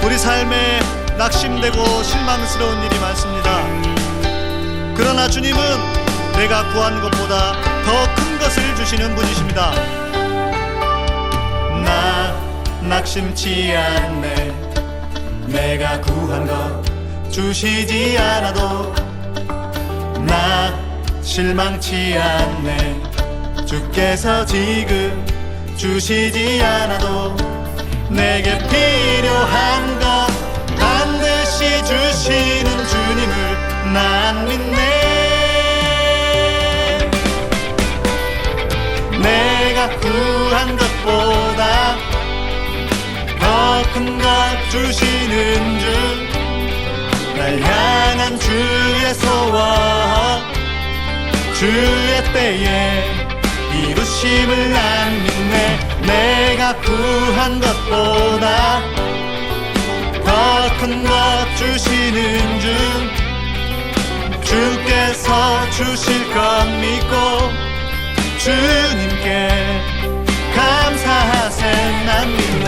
우리 삶에 낙심되고 실망스러운 일이 많습니다. 그러나 주님은 내가 구한 것보다 더 큰 것을 주시는 분이십니다. 나 낙심치 않네. 내가 구한 것 주시지 않아도 나 실망치 않네. 주께서 지금 주시지 않아도 내게 필요한 것 반드시 주시는 주님을 난 믿네. 내가 구한 것보다 더 큰 것 주시는 주, 날 향한 주의 소원, 주의 때에 이루심을 난 믿네. 내가 구한 것보다 더 큰 것 주시는 주, 주께서 주실 것 믿고 주님께 감사하세. 난 믿네.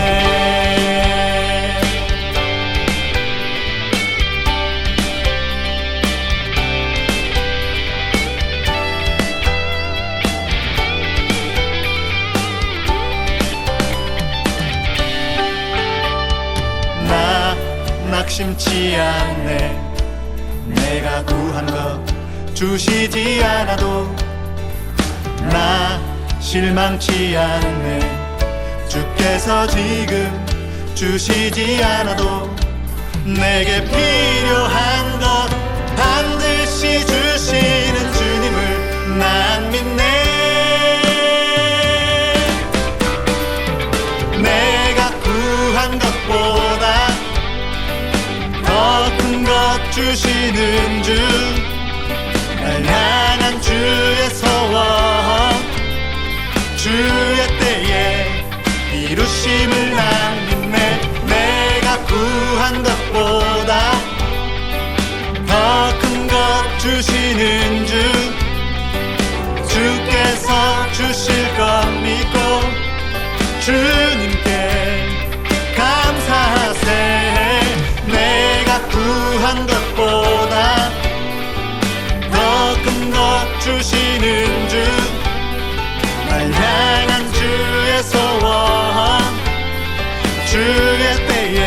나 낙심치 않네. 내가 구한 것 주시지 않아도 나 실망치 않네. 주께서 지금 주시지 않아도 내게 필요한 것 반드시 주시는 주님을 난 믿네. 내가 구한 것보다 더 큰 것 주시는 주, 날 향한 주의 소원, 주의 때에 이루심을 난 믿네. 내가 구한 것보다 더 큰 것 주시는 주, 주께서 주실 것 믿고 주님께 감사하세. 내가 구한 것보다 더 큰 것 주시는 주, 날 향한 주의 소원, 주의 때에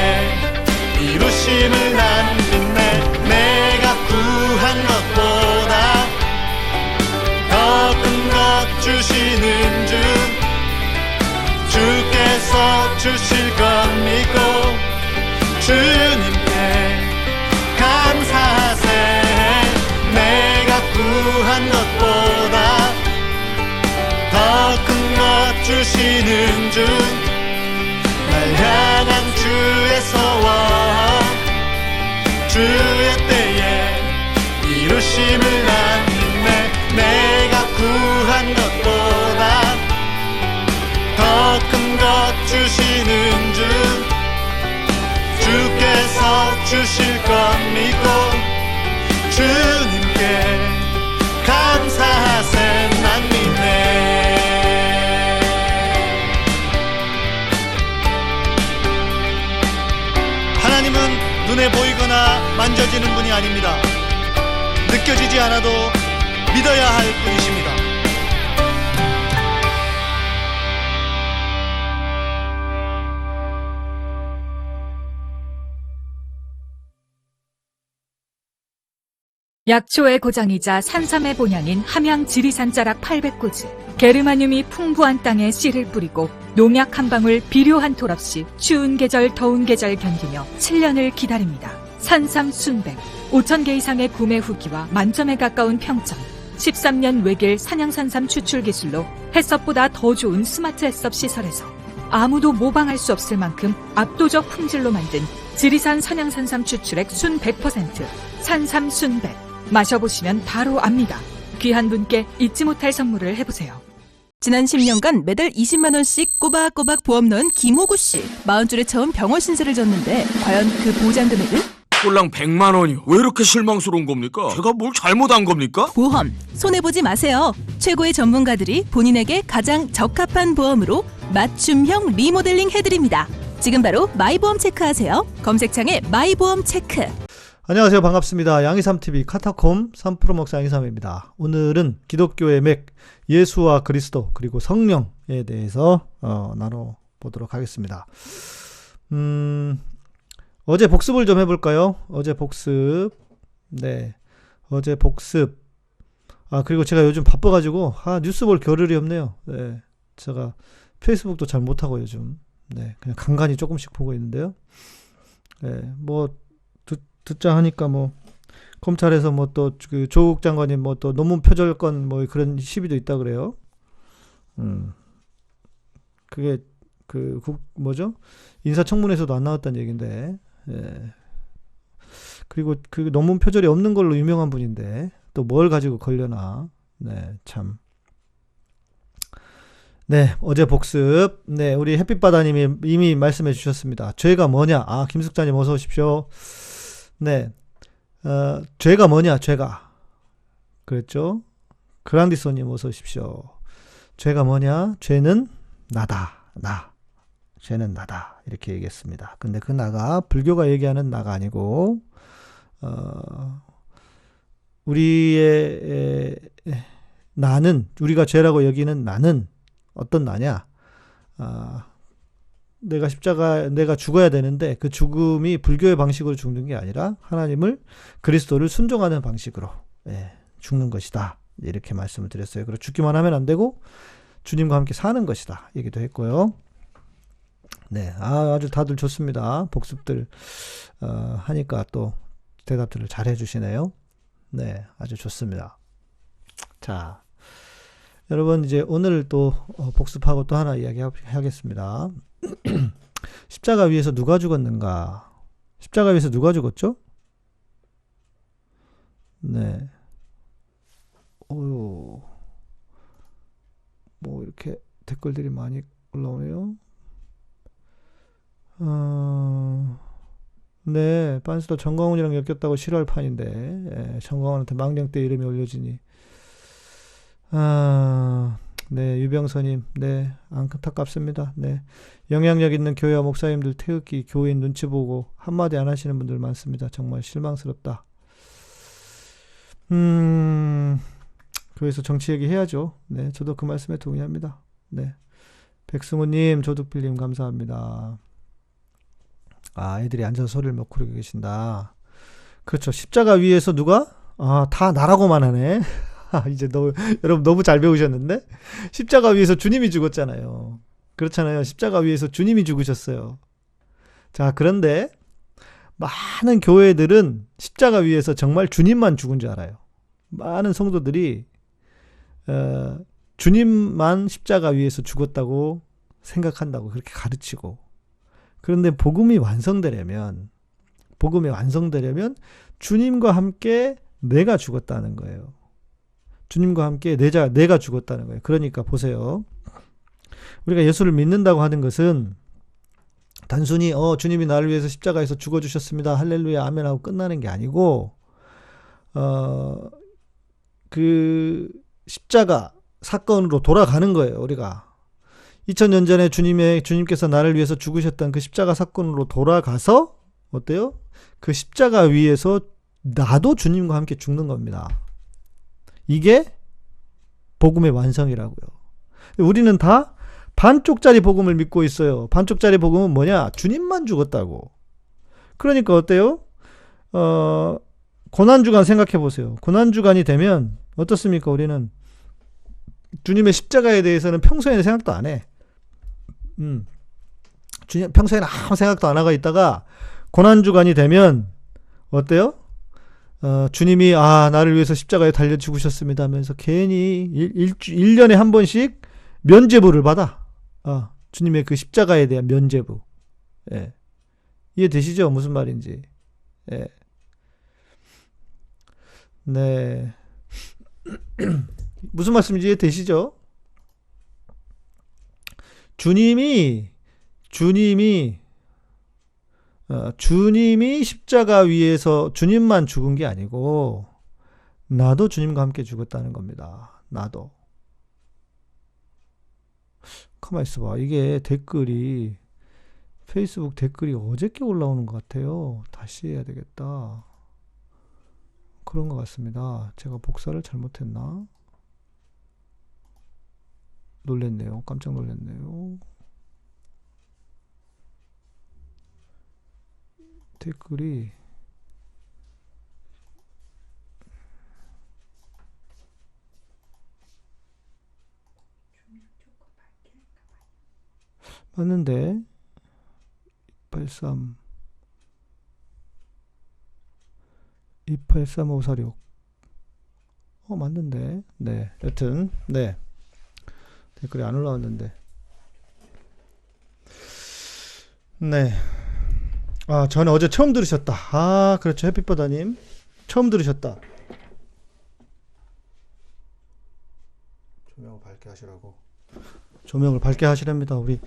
이루심을 난 믿네. 내가 구한 것보다 더 큰 것 주시는 주, 주께서 주실 것 믿고 주님께 감사하세. 내가 구한 것보다 더 큰 것 주시는 주, 날 향한 주의 소원, 주의 때에 이루심을 난 믿네. 내가 구한 것보다 더 큰 것 주시는 주, 주께서 주실 것 믿고 주님께 감사하세. 난 믿네. 하나님은 눈에 보이거나 만져지는 분이 아닙니다. 느껴지지 않아도 믿어야 할 분이십니다. 약초의 고장이자 산삼의 본향인 함양 지리산 자락 800고지. 게르마늄이 풍부한 땅에 씨를 뿌리고 농약 한 방울 비료 한 톨 없이 추운 계절 더운 계절 견디며 7년을 기다립니다. 산삼 순백 5,000개 이상의 구매 후기와 만점에 가까운 평점. 13년 외길 산양산삼 추출 기술로 햇섭보다 더 좋은 스마트 햇섭 시설에서 아무도 모방할 수 없을 만큼 압도적 품질로 만든 지리산 산양산삼 추출액 순 100% 산삼 순백. 마셔보시면 바로 압니다. 귀한 분께 잊지 못할 선물을 해보세요. 지난 10년간 매달 20만 원씩 꼬박꼬박 보험 넣은 김호구 씨. 40줄에 처음 병원 신세를 졌는데 과연 그 보장 금액은? 꼴랑 100만 원이요. 왜 이렇게 실망스러운 겁니까? 제가 뭘 잘못한 겁니까? 보험 손해보지 마세요. 최고의 전문가들이 본인에게 가장 적합한 보험으로 맞춤형 리모델링 해드립니다. 지금 바로 마이보험 체크하세요. 검색창에 마이보험 체크. 안녕하세요. 반갑습니다. 양희삼TV 카타콤 3프로 목사 양희삼입니다. 오늘은 기독교의 맥, 예수와 그리스도 그리고 성령에 대해서 나눠보도록 하겠습니다. 어제 복습을 좀 해볼까요? 어제 복습. 네. 어제 복습. 그리고 제가 요즘 바빠가지고, 뉴스 볼 겨를이 없네요. 네. 제가 페이스북도 잘 못하고 요즘. 네. 그냥 간간히 조금씩 보고 있는데요. 네. 뭐, 듣자 하니까 검찰에서 또 그 조국 장관이 또 논문 표절건 그런 시비도 있다 그래요. 그게 인사청문회에서도 안 나왔다는 얘기인데, 예. 그리고 그 논문 표절이 없는 걸로 유명한 분인데 또 뭘 가지고 걸려나. 네, 참. 네, 어제 복습. 네, 우리 햇빛바다님이 이미 말씀해 주셨습니다. 죄가 뭐냐? 김숙자님 어서 오십시오. 네, 죄가 뭐냐? 죄가. 그랬죠? 그랑디소님 어서 오십시오. 죄가 뭐냐? 죄는 나다. 나. 죄는 나다. 이렇게 얘기했습니다. 근데 그 나가 불교가 얘기하는 나가 아니고 우리의 나는, 우리가 죄라고 여기는 나는 어떤 나냐? 내가 죽어야 되는데 그 죽음이 불교의 방식으로 죽는 게 아니라 하나님을, 그리스도를 순종하는 방식으로 죽는 것이다. 이렇게 말씀을 드렸어요. 그리고 죽기만 하면 안 되고 주님과 함께 사는 것이다. 얘기도 했고요. 네, 아주 다들 좋습니다. 복습들 하니까 또 대답들을 잘 해주시네요. 네, 아주 좋습니다. 자, 여러분 이제 오늘 또 복습하고 또 하나 이야기하겠습니다. 십자가 위에서 누가 죽었는가? 십자가 위에서 누가 죽었죠? 네. 이렇게 댓글들이 많이 올라오네요. 네, 빤스도 정광훈이랑 엮였다고 싫어할 판인데, 정광훈한테 망령대 이름이 올려지니. 네, 유병선님, 네, 안타깝습니다. 네, 영향력 있는 교회와 목사님들 태극기, 교인 눈치 보고 한마디 안 하시는 분들 많습니다. 정말 실망스럽다. 교회에서 정치 얘기 해야죠. 네, 저도 그 말씀에 동의합니다. 네, 백승우님, 조득필님 감사합니다. 애들이 앉아서 소리를 못 부르고 계신다. 그렇죠. 십자가 위에서 누가? 다 나라고만 하네. 이제 여러분 너무 잘 배우셨는데? 십자가 위에서 주님이 죽었잖아요. 그렇잖아요. 십자가 위에서 주님이 죽으셨어요. 자, 그런데 많은 교회들은 십자가 위에서 정말 주님만 죽은 줄 알아요. 많은 성도들이 주님만 십자가 위에서 죽었다고 생각한다고 그렇게 가르치고, 그런데 복음이 완성되려면 주님과 함께 내가 죽었다는 거예요. 주님과 함께 내가 죽었다는 거예요. 그러니까 보세요. 우리가 예수를 믿는다고 하는 것은 단순히 주님이 나를 위해서 십자가에서 죽어주셨습니다. 할렐루야 아멘 하고 끝나는 게 아니고, 그 십자가 사건으로 돌아가는 거예요. 우리가 2000년 전에 주님께서 나를 위해서 죽으셨던 그 십자가 사건으로 돌아가서 어때요? 그 십자가 위에서 나도 주님과 함께 죽는 겁니다. 이게 복음의 완성이라고요. 우리는 다 반쪽짜리 복음을 믿고 있어요. 반쪽짜리 복음은 뭐냐? 주님만 죽었다고. 그러니까 어때요? 고난주간 생각해 보세요. 고난주간이 되면 어떻습니까? 우리는 주님의 십자가에 대해서는 평소에는 생각도 안 해. 평소에는 아무 생각도 안 하고 있다가 고난주간이 되면 어때요? 주님이 나를 위해서 십자가에 달려 죽으셨습니다 하면서 괜히 1년에 한 번씩 면죄부를 받아. 주님의 그 십자가에 대한 면죄부. 예. 이해되시죠? 무슨 말인지. 예. 네. 무슨 말씀인지 이해되시죠? 주님이 주님이 십자가 위에서 주님만 죽은 게 아니고 나도 주님과 함께 죽었다는 겁니다. 나도. 가만 있어봐. 이게 댓글이 페이스북 댓글이 어저께 올라오는 것 같아요. 다시 해야 되겠다. 그런 것 같습니다. 제가 복사를 잘못했나? 놀랬네요. 깜짝 놀랐네요. 댓글이 맞는데 283 283546 맞는데. 네, 여튼 네, 댓글이 안 올라왔는데. 네. 저는 어제 처음 들으셨다. 그렇죠. 햇빛바다님 처음 들으셨다. 조명을 밝게 하시라고. 조명을 밝게 하시랍니다. 우리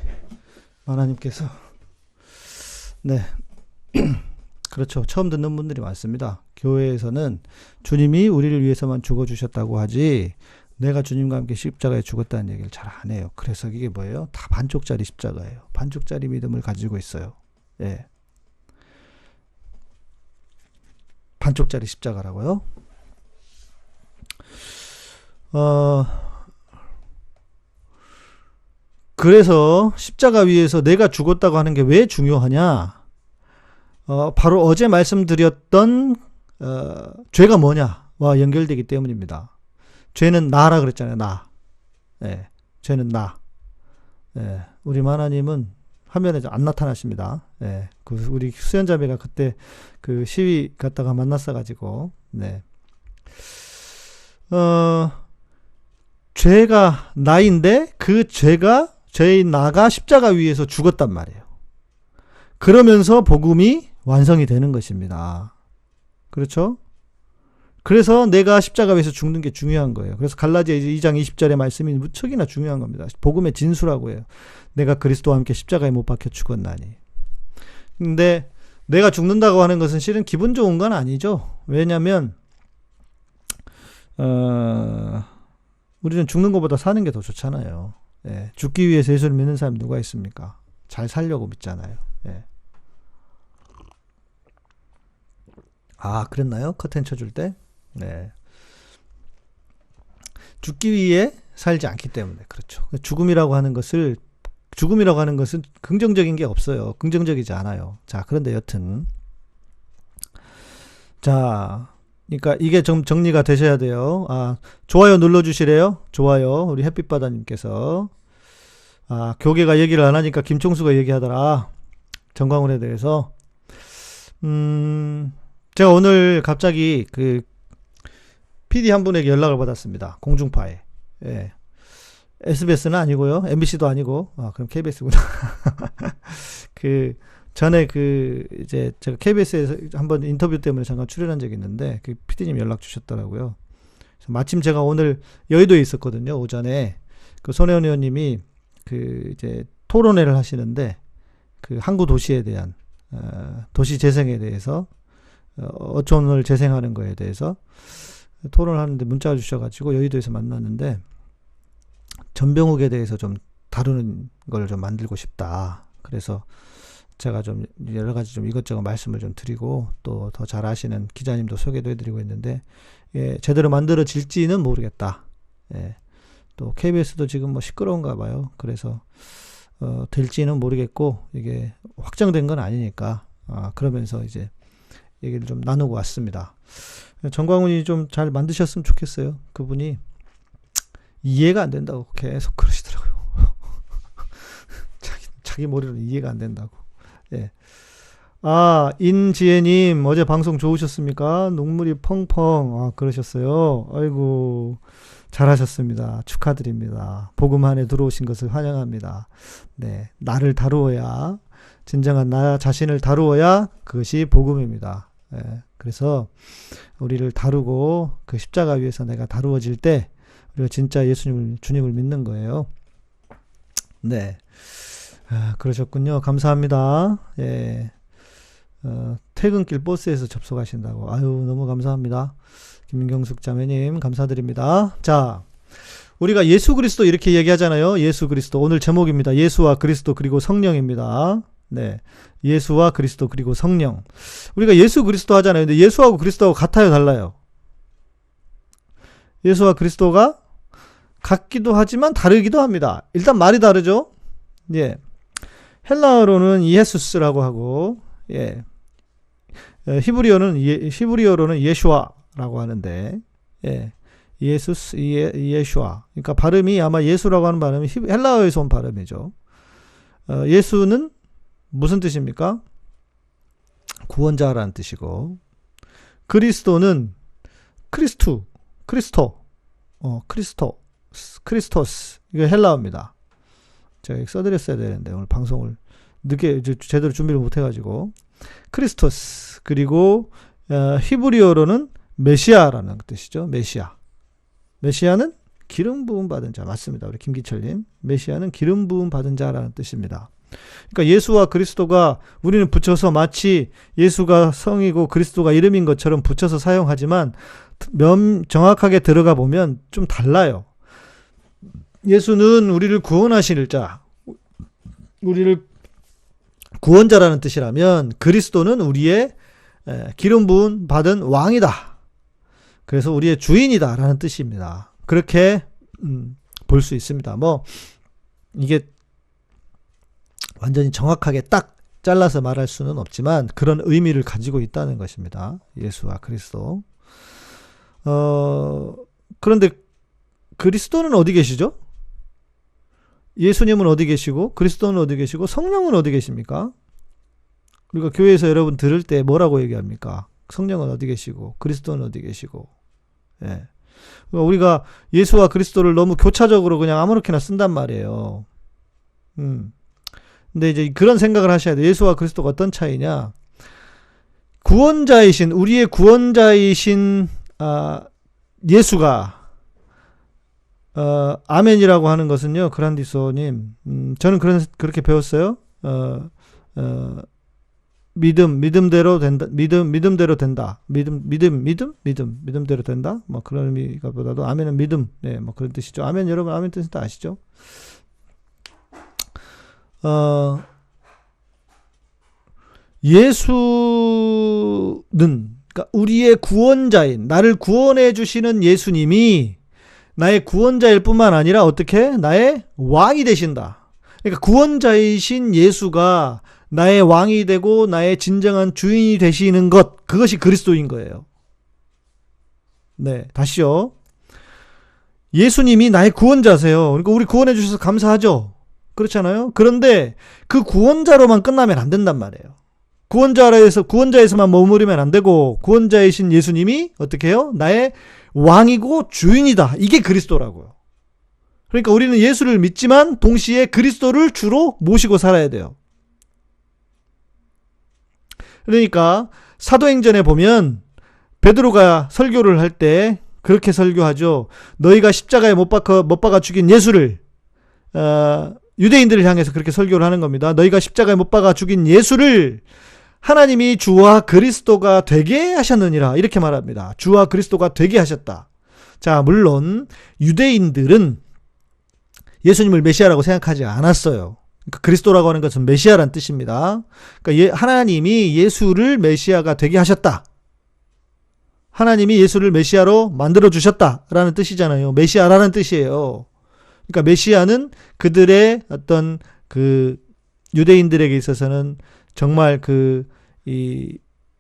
만화님께서. 네. 그렇죠. 처음 듣는 분들이 많습니다. 교회에서는 주님이 우리를 위해서만 죽어주셨다고 하지 내가 주님과 함께 십자가에 죽었다는 얘기를 잘 안 해요. 그래서 이게 뭐예요? 다 반쪽짜리 십자가예요. 반쪽짜리 믿음을 가지고 있어요. 예. 반쪽짜리 십자가라고요? 그래서 십자가 위에서 내가 죽었다고 하는 게 왜 중요하냐? 바로 어제 말씀드렸던 죄가 뭐냐와 연결되기 때문입니다. 죄는 나라 그랬잖아요. 나. 예, 죄는 나. 예, 우리 만화님은 화면에 안 나타나십니다. 예, 우리 수연자매가 그때 그 시위 갔다가 만났어가지고, 네. 죄가 나인데 그 죄인 나가 십자가 위에서 죽었단 말이에요. 그러면서 복음이 완성이 되는 것입니다. 그렇죠? 그래서 내가 십자가 위에서 죽는 게 중요한 거예요. 그래서 갈라디아 2장 20절의 말씀이 무척이나 중요한 겁니다. 복음의 진수라고 해요. 내가 그리스도와 함께 십자가에 못 박혀 죽었나니. 근데 내가 죽는다고 하는 것은 실은 기분 좋은 건 아니죠. 왜냐면 우리는 죽는 것보다 사는 게 더 좋잖아요. 예, 죽기 위해서 예수를 믿는 사람 누가 있습니까? 잘 살려고 믿잖아요. 예. 그랬나요? 커튼 쳐줄 때? 네. 죽기 위해 살지 않기 때문에. 그렇죠. 죽음이라고 하는 것은 긍정적인 게 없어요. 긍정적이지 않아요. 자, 그런데 여튼. 자, 그러니까 이게 좀 정리가 되셔야 돼요. 좋아요 눌러주시래요. 좋아요. 우리 햇빛바다님께서. 교계가 얘기를 안 하니까 김총수가 얘기하더라. 정광훈에 대해서. 제가 오늘 갑자기 그 PD 한 분에게 연락을 받았습니다. 공중파에. 예. SBS는 아니고요. MBC도 아니고. 그럼 KBS구나. 전에 이제 제가 KBS에서 한번 인터뷰 때문에 잠깐 출연한 적이 있는데 그 PD님 연락 주셨더라고요. 그래서 마침 제가 오늘 여의도에 있었거든요. 오전에. 그 손혜원 의원님이 이제 토론회를 하시는데 그 항구 도시에 대한 도시 재생에 대해서 어촌을 재생하는 거에 대해서 토론을 하는데 문자가 주셔가지고 여의도에서 만났는데 전병욱에 대해서 좀 다루는 걸 좀 만들고 싶다. 그래서 제가 좀 여러 가지 좀 이것저것 말씀을 좀 드리고 또 더 잘 아시는 기자님도 소개도 해드리고 있는데 제대로 만들어질지는 모르겠다. 예. 또 KBS도 지금 뭐 시끄러운가 봐요. 그래서 될지는 모르겠고 이게 확정된 건 아니니까 그러면서 이제 얘기를 좀 나누고 왔습니다. 정광훈이 좀 잘 만드셨으면 좋겠어요. 그분이 이해가 안 된다고 계속 그러시더라고요. 자기 머리로는 이해가 안 된다고. 예. 인지혜님 어제 방송 좋으셨습니까? 눈물이 펑펑. 그러셨어요. 아이고 잘하셨습니다. 축하드립니다. 복음 안에 들어오신 것을 환영합니다. 네, 나를 다루어야 진정한 나 자신을 다루어야 그것이 복음입니다. 예, 그래서 우리를 다루고 그 십자가 위에서 내가 다루어질 때 우리가 진짜 주님을 믿는 거예요. 네, 그러셨군요. 감사합니다. 예, 퇴근길 버스에서 접속하신다고. 아유, 너무 감사합니다. 김경숙 자매님, 감사드립니다. 자, 우리가 예수 그리스도 이렇게 얘기하잖아요. 예수 그리스도. 오늘 제목입니다. 예수와 그리스도 그리고 성령입니다. 네. 예수와 그리스도 그리고 성령. 우리가 예수 그리스도 하잖아요. 근데 예수하고 그리스도하고 같아요, 달라요? 예수와 그리스도가 같기도 하지만 다르기도 합니다. 일단 말이 다르죠? 예. 헬라어로는 예수스라고 하고, 예. 히브리어로는 예슈아라고 하는데, 예. 예수스, 예슈아. 그러니까 발음이 아마 예수라고 하는 발음이 헬라어에서 온 발음이죠. 예수는 무슨 뜻입니까? 구원자라는 뜻이고, 그리스도는 크리스토스. 이거 헬라어입니다. 제가 써드렸어야 되는데, 오늘 방송을 늦게 제대로 준비를 못해가지고. 크리스토스. 그리고, 히브리어로는 메시아라는 뜻이죠. 메시아는 기름 부음 받은 자. 맞습니다. 우리 김기철님. 메시아는 기름 부음 받은 자라는 뜻입니다. 그러니까 예수와 그리스도가 우리는 붙여서 마치 예수가 성이고 그리스도가 이름인 것처럼 붙여서 사용하지만 정확하게 들어가 보면 좀 달라요. 예수는 우리를 구원하실 자, 우리를 구원자라는 뜻이라면 그리스도는 우리의 기름 부음 받은 왕이다. 그래서 우리의 주인이다 라는 뜻입니다. 그렇게 볼 수 있습니다. 뭐 이게 완전히 정확하게 딱 잘라서 말할 수는 없지만 그런 의미를 가지고 있다는 것입니다. 예수와 그리스도. 그런데 그리스도는 어디 계시죠? 예수님은 어디 계시고 그리스도는 어디 계시고 성령은 어디 계십니까? 우리가 교회에서 여러분 들을 때 뭐라고 얘기합니까? 성령은 어디 계시고 그리스도는 어디 계시고. 예. 우리가 예수와 그리스도를 너무 교차적으로 그냥 아무렇게나 쓴단 말이에요. 근데 이제 그런 생각을 하셔야 돼요. 예수와 그리스도가 어떤 차이냐? 구원자이신, 우리의 구원자이신 예수가 아멘이라고 하는 것은요, 그란디소님, 저는 그렇게 배웠어요. 믿음대로 된다. 믿음대로 된다. 믿음대로 된다. 뭐 그런 의미보다도 아멘은 믿음. 네, 뭐 그런 뜻이죠. 아멘, 여러분 아멘 뜻은 다 아시죠? 예수는, 그러니까 우리의 구원자인, 나를 구원해 주시는 예수님이 나의 구원자일 뿐만 아니라 어떻게? 나의 왕이 되신다. 그러니까 구원자이신 예수가 나의 왕이 되고 나의 진정한 주인이 되시는 것, 그것이 그리스도인 거예요. 네, 다시요. 예수님이 나의 구원자세요. 그러니까 우리 구원해 주셔서 감사하죠. 그렇잖아요. 그런데 그 구원자로만 끝나면 안 된단 말이에요. 구원자에서만 머무르면 안 되고 구원자이신 예수님이 어떻게 해요? 나의 왕이고 주인이다. 이게 그리스도라고요. 그러니까 우리는 예수를 믿지만 동시에 그리스도를 주로 모시고 살아야 돼요. 그러니까 사도행전에 보면 베드로가 설교를 할 때 그렇게 설교하죠. 너희가 십자가에 못 박아 죽인 예수를, 유대인들을 향해서 그렇게 설교를 하는 겁니다. 너희가 십자가에 못 박아 죽인 예수를 하나님이 주와 그리스도가 되게 하셨느니라. 이렇게 말합니다. 주와 그리스도가 되게 하셨다. 자, 물론 유대인들은 예수님을 메시아라고 생각하지 않았어요. 그러니까 그리스도라고 하는 것은 메시아란 뜻입니다. 그러니까 하나님이 예수를 메시아가 되게 하셨다. 하나님이 예수를 메시아로 만들어 주셨다라는 뜻이잖아요. 메시아라는 뜻이에요. 그러니까 메시아는 그들의 어떤 그 유대인들에게 있어서는 정말 이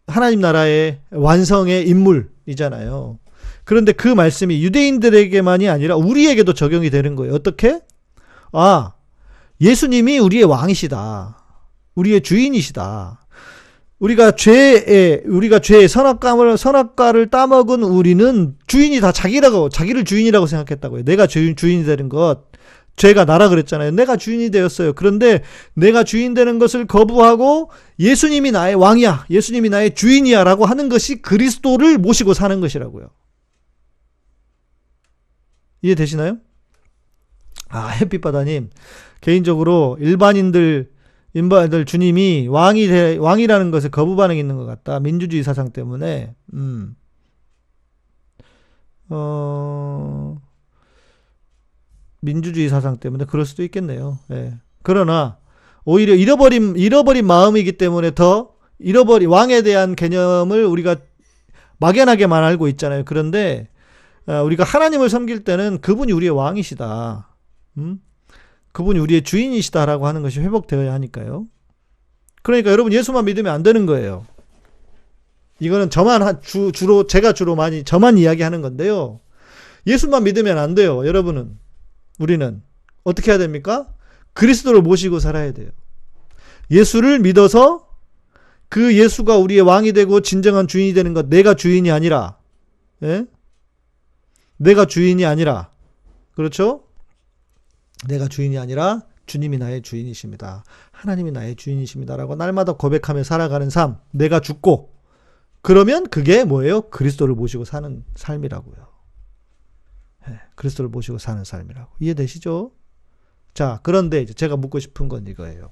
하나님 나라의 완성의 인물이잖아요. 그런데 그 말씀이 유대인들에게만이 아니라 우리에게도 적용이 되는 거예요. 어떻게? 예수님이 우리의 왕이시다. 우리의 주인이시다. 우리가 죄의 선악과를 따먹은 우리는 주인이 다 자기를 주인이라고 생각했다고요. 내가 주인이 되는 것. 죄가 나라 그랬잖아요. 내가 주인이 되었어요. 그런데 내가 주인 되는 것을 거부하고 예수님이 나의 왕이야. 예수님이 나의 주인이야. 라고 하는 것이 그리스도를 모시고 사는 것이라고요. 이해되시나요? 햇빛바다님. 개인적으로 일반인들 인도받을 주님이 왕이라는 것에 거부 반응이 있는 것 같다. 민주주의 사상 때문에. 민주주의 사상 때문에 그럴 수도 있겠네요. 예. 그러나 오히려 잃어버린 마음이기 때문에 더 왕에 대한 개념을 우리가 막연하게만 알고 있잖아요. 그런데 우리가 하나님을 섬길 때는 그분이 우리의 왕이시다. 그분이 우리의 주인이시다라고 하는 것이 회복되어야 하니까요. 그러니까 여러분 예수만 믿으면 안 되는 거예요. 이거는 제가 주로 많이 저만 이야기하는 건데요. 예수만 믿으면 안 돼요. 여러분은. 우리는 어떻게 해야 됩니까? 그리스도를 모시고 살아야 돼요. 예수를 믿어서 그 예수가 우리의 왕이 되고 진정한 주인이 되는 것, 내가 주인이 아니라, 예? 내가 주인이 아니라, 그렇죠? 내가 주인이 아니라 주님이 나의 주인이십니다. 하나님이 나의 주인이십니다라고 날마다 고백하며 살아가는 삶, 내가 죽고, 그러면 그게 뭐예요? 그리스도를 모시고 사는 삶이라고요. 예, 그리스도를 모시고 사는 삶이라고. 이해되시죠? 자, 그런데 이제 제가 묻고 싶은 건 이거예요.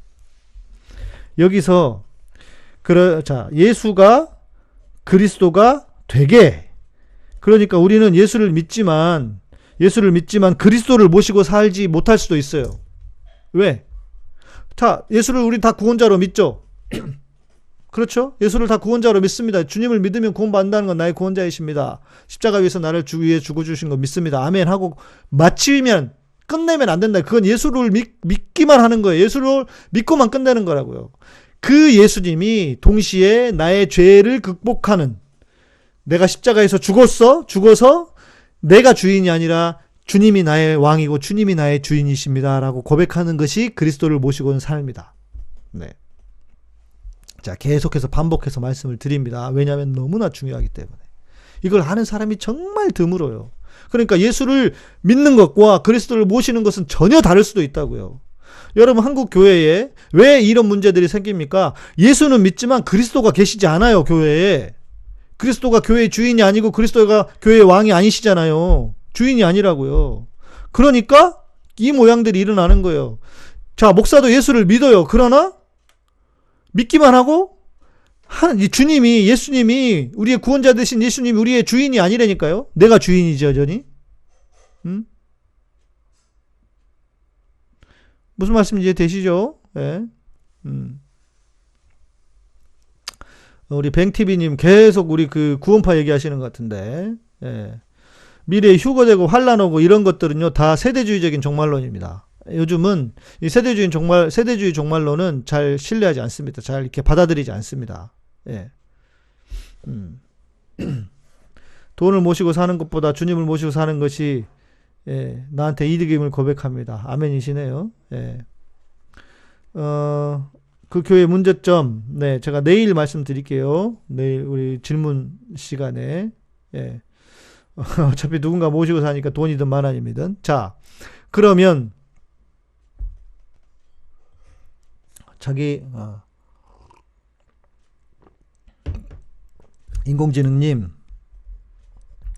여기서 예수가 그리스도가 되게, 그러니까 우리는 예수를 믿지만 그리스도를 모시고 살지 못할 수도 있어요. 왜? 자, 예수를 우리 다 구원자로 믿죠? 그렇죠? 예수를 다 구원자로 믿습니다. 주님을 믿으면 구원받는다는 건 나의 구원자이십니다. 십자가 위에서 나를 위해 죽어주신 거 믿습니다. 아멘 하고 마치면 끝내면 안 된다. 그건 예수를 믿기만 하는 거예요. 예수를 믿고만 끝내는 거라고요. 그 예수님이 동시에 나의 죄를 극복하는, 내가 십자가에서 죽어서 내가 주인이 아니라 주님이 나의 왕이고 주님이 나의 주인이십니다라고 고백하는 것이 그리스도를 모시고 온 삶이다. 네. 자, 계속해서 반복해서 말씀을 드립니다. 왜냐하면 너무나 중요하기 때문에. 이걸 아는 사람이 정말 드물어요. 그러니까 예수를 믿는 것과 그리스도를 모시는 것은 전혀 다를 수도 있다고요. 여러분, 한국 교회에 왜 이런 문제들이 생깁니까? 예수는 믿지만 그리스도가 계시지 않아요, 교회에. 그리스도가 교회의 주인이 아니고 그리스도가 교회의 왕이 아니시잖아요. 주인이 아니라고요. 그러니까 이 모양들이 일어나는 거예요. 자, 목사도 예수를 믿어요. 그러나 믿기만 하고 예수님이 우리의 구원자 되신 예수님이 우리의 주인이 아니라니까요. 내가 주인이지 여전히. 무슨 말씀인지 이해되시죠? 예. 우리 뱅TV님 계속 우리 그 구원파 얘기하시는 것 같은데, 예. 미래에 휴거되고 환란 오고 이런 것들은요 다 세대주의적인 종말론입니다. 요즘은 이 세대주의 종말론은 잘 신뢰하지 않습니다. 잘 이렇게 받아들이지 않습니다. 예. 돈을 모시고 사는 것보다 주님을 모시고 사는 것이, 예, 나한테 이득임을 고백합니다. 아멘이시네요. 예. 그 교회 문제점, 네, 제가 내일 말씀드릴게요. 내일 우리 질문 시간에. 예. 어차피 누군가 모시고 사니까 돈이든 만 원이든. 자, 그러면 인공지능님,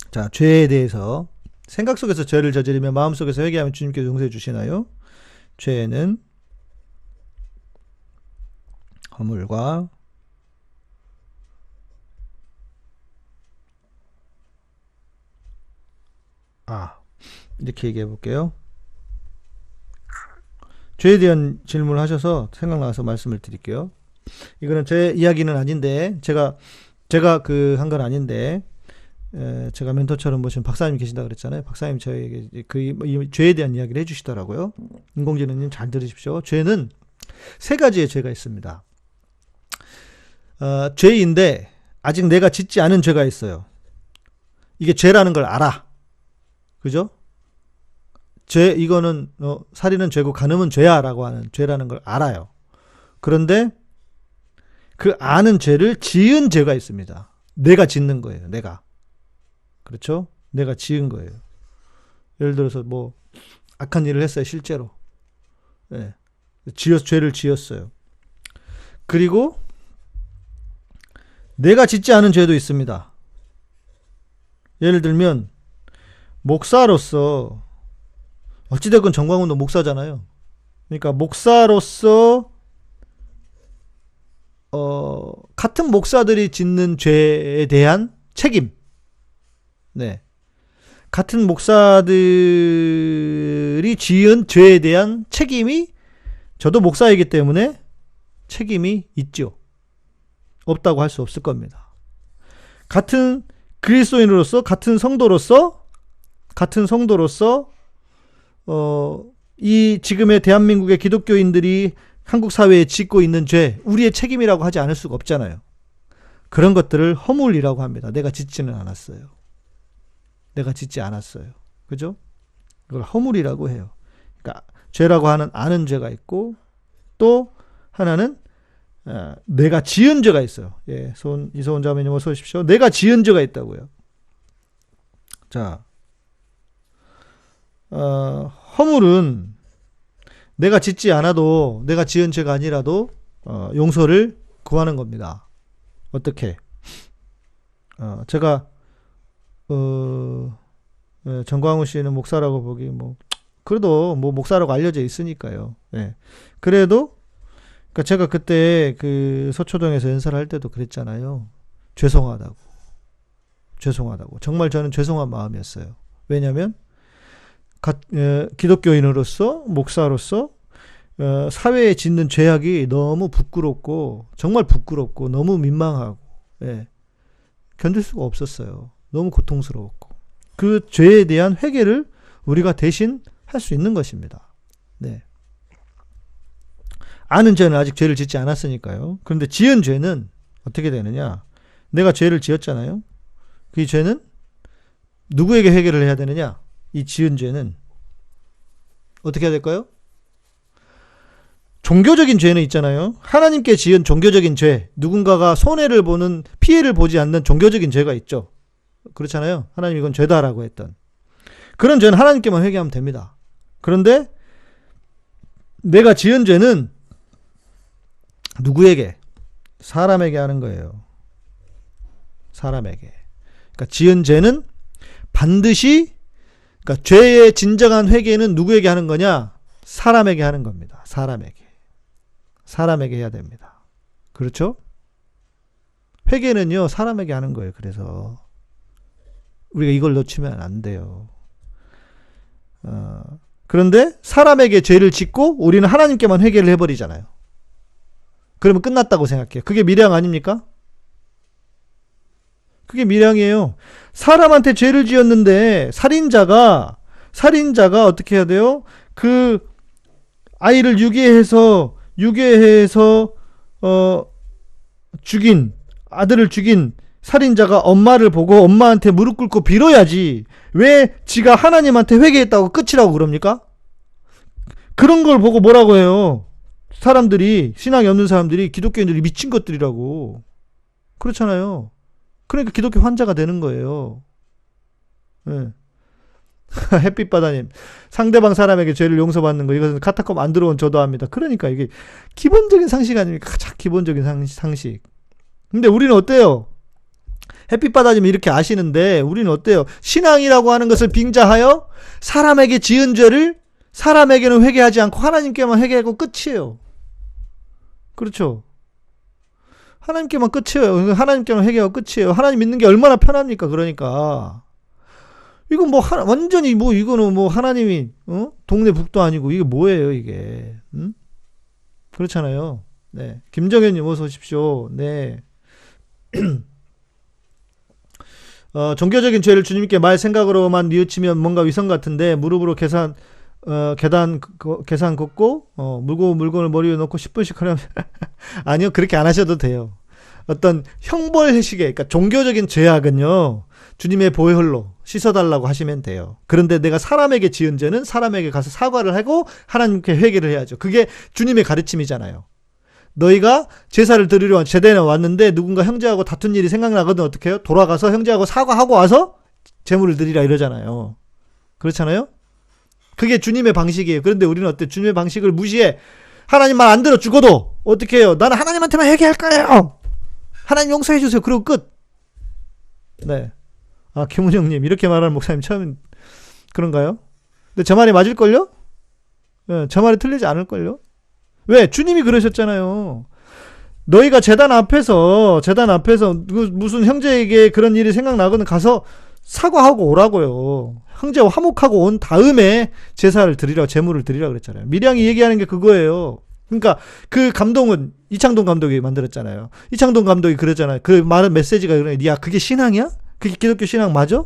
자, 죄에 대해서 생각 속에서 죄를 저지르며 마음속에서 회개하면 주님께서 용서해 주시나요? 죄는 허물과 이렇게 얘기해 볼게요. 죄에 대한 질문을 하셔서 생각나서 말씀을 드릴게요. 이거는 제 이야기는 아닌데, 제가 그 한 건 아닌데, 제가 멘토처럼 모신 박사님 계신다 그랬잖아요. 박사님 저에게 이 죄에 대한 이야기를 해주시더라고요. 인공지능님 잘 들으십시오. 죄는 세 가지의 죄가 있습니다. 죄인데 아직 내가 짓지 않은 죄가 있어요. 이게 죄라는 걸 알아. 그죠? 이거는 살인은 죄고 간음은 죄야라고 하는 죄라는 걸 알아요. 그런데 그 아는 죄를 지은 죄가 있습니다. 내가 짓는 거예요. 내가. 그렇죠? 내가 지은 거예요. 예를 들어서 뭐 악한 일을 했어요. 실제로. 예. 죄를 지었어요. 그리고 내가 짓지 않은 죄도 있습니다. 예를 들면 목사로서, 어찌됐건 정광훈도 목사잖아요. 그러니까 목사로서 같은 목사들이 짓는 죄에 대한 책임. 네. 같은 목사들이 지은 죄에 대한 책임이 저도 목사이기 때문에 책임이 있죠. 없다고 할 수 없을 겁니다. 같은 그리스도인으로서, 같은 성도로서, 이 지금의 대한민국의 기독교인들이 한국 사회에 짓고 있는 죄, 우리의 책임이라고 하지 않을 수가 없잖아요. 그런 것들을 허물이라고 합니다. 내가 짓지는 않았어요. 내가 짓지 않았어요. 그죠? 그걸 허물이라고 해요. 그러니까 죄라고 하는 아는 죄가 있고, 또 하나는 내가 지은 죄가 있어요. 예, 이소은 자매님 어서 오십시오. 내가 지은 죄가 있다고요. 자, 허물은 내가 짓지 않아도, 내가 지은 죄가 아니라도 용서를 구하는 겁니다. 어떻게? 제가 정광훈 씨는 목사라고 보기 그래도 목사라고 알려져 있으니까요. 예. 그래도 그러니까 제가 그때 그 서초동에서 연설을 할 때도 그랬잖아요. 죄송하다고. 정말 저는 죄송한 마음이었어요. 왜냐하면 기독교인으로서, 목사로서 사회에 짓는 죄악이 너무 부끄럽고, 정말 부끄럽고 너무 민망하고, 예. 견딜 수가 없었어요. 너무 고통스러웠고, 그 죄에 대한 회개를 우리가 대신 할 수 있는 것입니다. 네. 아는 죄는 아직 죄를 짓지 않았으니까요. 그런데 지은 죄는 어떻게 되느냐? 내가 죄를 지었잖아요. 그 죄는 누구에게 회개를 해야 되느냐? 이 지은 죄는 어떻게 해야 될까요? 종교적인 죄는 있잖아요. 하나님께 지은 종교적인 죄, 누군가가 손해를 보는, 피해를 보지 않는 종교적인 죄가 있죠. 그렇잖아요. 하나님 이건 죄다라고 했던 그런 죄는 하나님께만 회개하면 됩니다. 그런데 내가 지은 죄는 누구에게? 사람에게 하는 거예요. 사람에게. 그러니까 지은 죄는 반드시, 그러니까 죄의 진정한 회개는 누구에게 하는 거냐? 사람에게 하는 겁니다. 사람에게 해야 됩니다. 그렇죠? 회개는요, 사람에게 하는 거예요. 그래서 우리가 이걸 놓치면 안 돼요. 그런데 사람에게 죄를 짓고 우리는 하나님께만 회개를 해버리잖아요. 그러면 끝났다고 생각해요. 그게 미량 아닙니까? 그게 미량이에요. 사람한테 죄를 지었는데 살인자가 어떻게 해야 돼요? 그 아이를 유괴해서 죽인, 아들을 죽인 살인자가 엄마를 보고 엄마한테 무릎 꿇고 빌어야지. 왜 지가 하나님한테 회개했다고 끝이라고 그럽니까? 그런 걸 보고 뭐라고 해요? 사람들이, 신앙이 없는 사람들이, 기독교인들이 미친 것들이라고. 그렇잖아요. 그러니까 기독교 환자가 되는 거예요. 네. 햇빛바다님, 상대방 사람에게 죄를 용서받는 거, 이것은 카타콤 안 들어온 저도 합니다. 그러니까 이게 기본적인 상식 아닙니까? 가장 기본적인 상식. 근데 우리는 어때요? 햇빛바다님 이렇게 아시는데 우리는 어때요? 신앙이라고 하는 것을 빙자하여 사람에게 지은 죄를 사람에게는 회개하지 않고 하나님께만 회개하고 끝이에요. 그렇죠? 하나님께만 끝이에요. 하나님께만 회개하고 끝이에요. 하나님 믿는 게 얼마나 편합니까? 그러니까 이건 완전히 이거는 하나님이 동네 북도 아니고 이게 뭐예요 이게? 그렇잖아요. 네, 김정현님 어서 오십시오. 네. 종교적인 죄를 주님께 말 생각으로만 뉘우치면 뭔가 위선 같은데 무릎으로 계산 걷고 무거운 물건을 머리 위에 놓고 10분씩 하려면 아니요, 그렇게 안 하셔도 돼요. 어떤 형벌식의, 그러니까 종교적인 죄악은요, 주님의 보혈로 씻어달라고 하시면 돼요. 그런데 내가 사람에게 지은 죄는 사람에게 가서 사과를 하고 하나님께 회개를 해야죠. 그게 주님의 가르침이잖아요. 너희가 제사를 드리러 제대로 왔는데 누군가 형제하고 다툰 일이 생각나거든 어떻게 해요? 돌아가서 형제하고 사과하고 와서 제물을 드리라 이러잖아요. 그렇잖아요? 그게 주님의 방식이에요. 그런데 우리는 어때? 주님의 방식을 무시해. 하나님 말 안 들어 죽어도 어떻게 해요? 나는 하나님한테만 회개할 거예요. 하나님 용서해 주세요. 그리고 끝. 네. 아, 김은영님 이렇게 말하는 목사님 처음 그런가요? 근데 저 말이 맞을걸요? 네, 저 말이 틀리지 않을걸요? 왜? 주님이 그러셨잖아요. 너희가 재단 앞에서 무슨 형제에게 그런 일이 생각나거든 가서 사과하고 오라고요. 형제와 화목하고 온 다음에 제사를 드리라, 제물을 드리라 그랬잖아요. 밀양이 얘기하는 게 그거예요. 그러니까 그 감동은 이창동 감독이 만들었잖아요. 이창동 감독이 그랬잖아요. 그 말은 메시지가 그래. 야, 그게 신앙이야? 그게 기독교 신앙 맞아?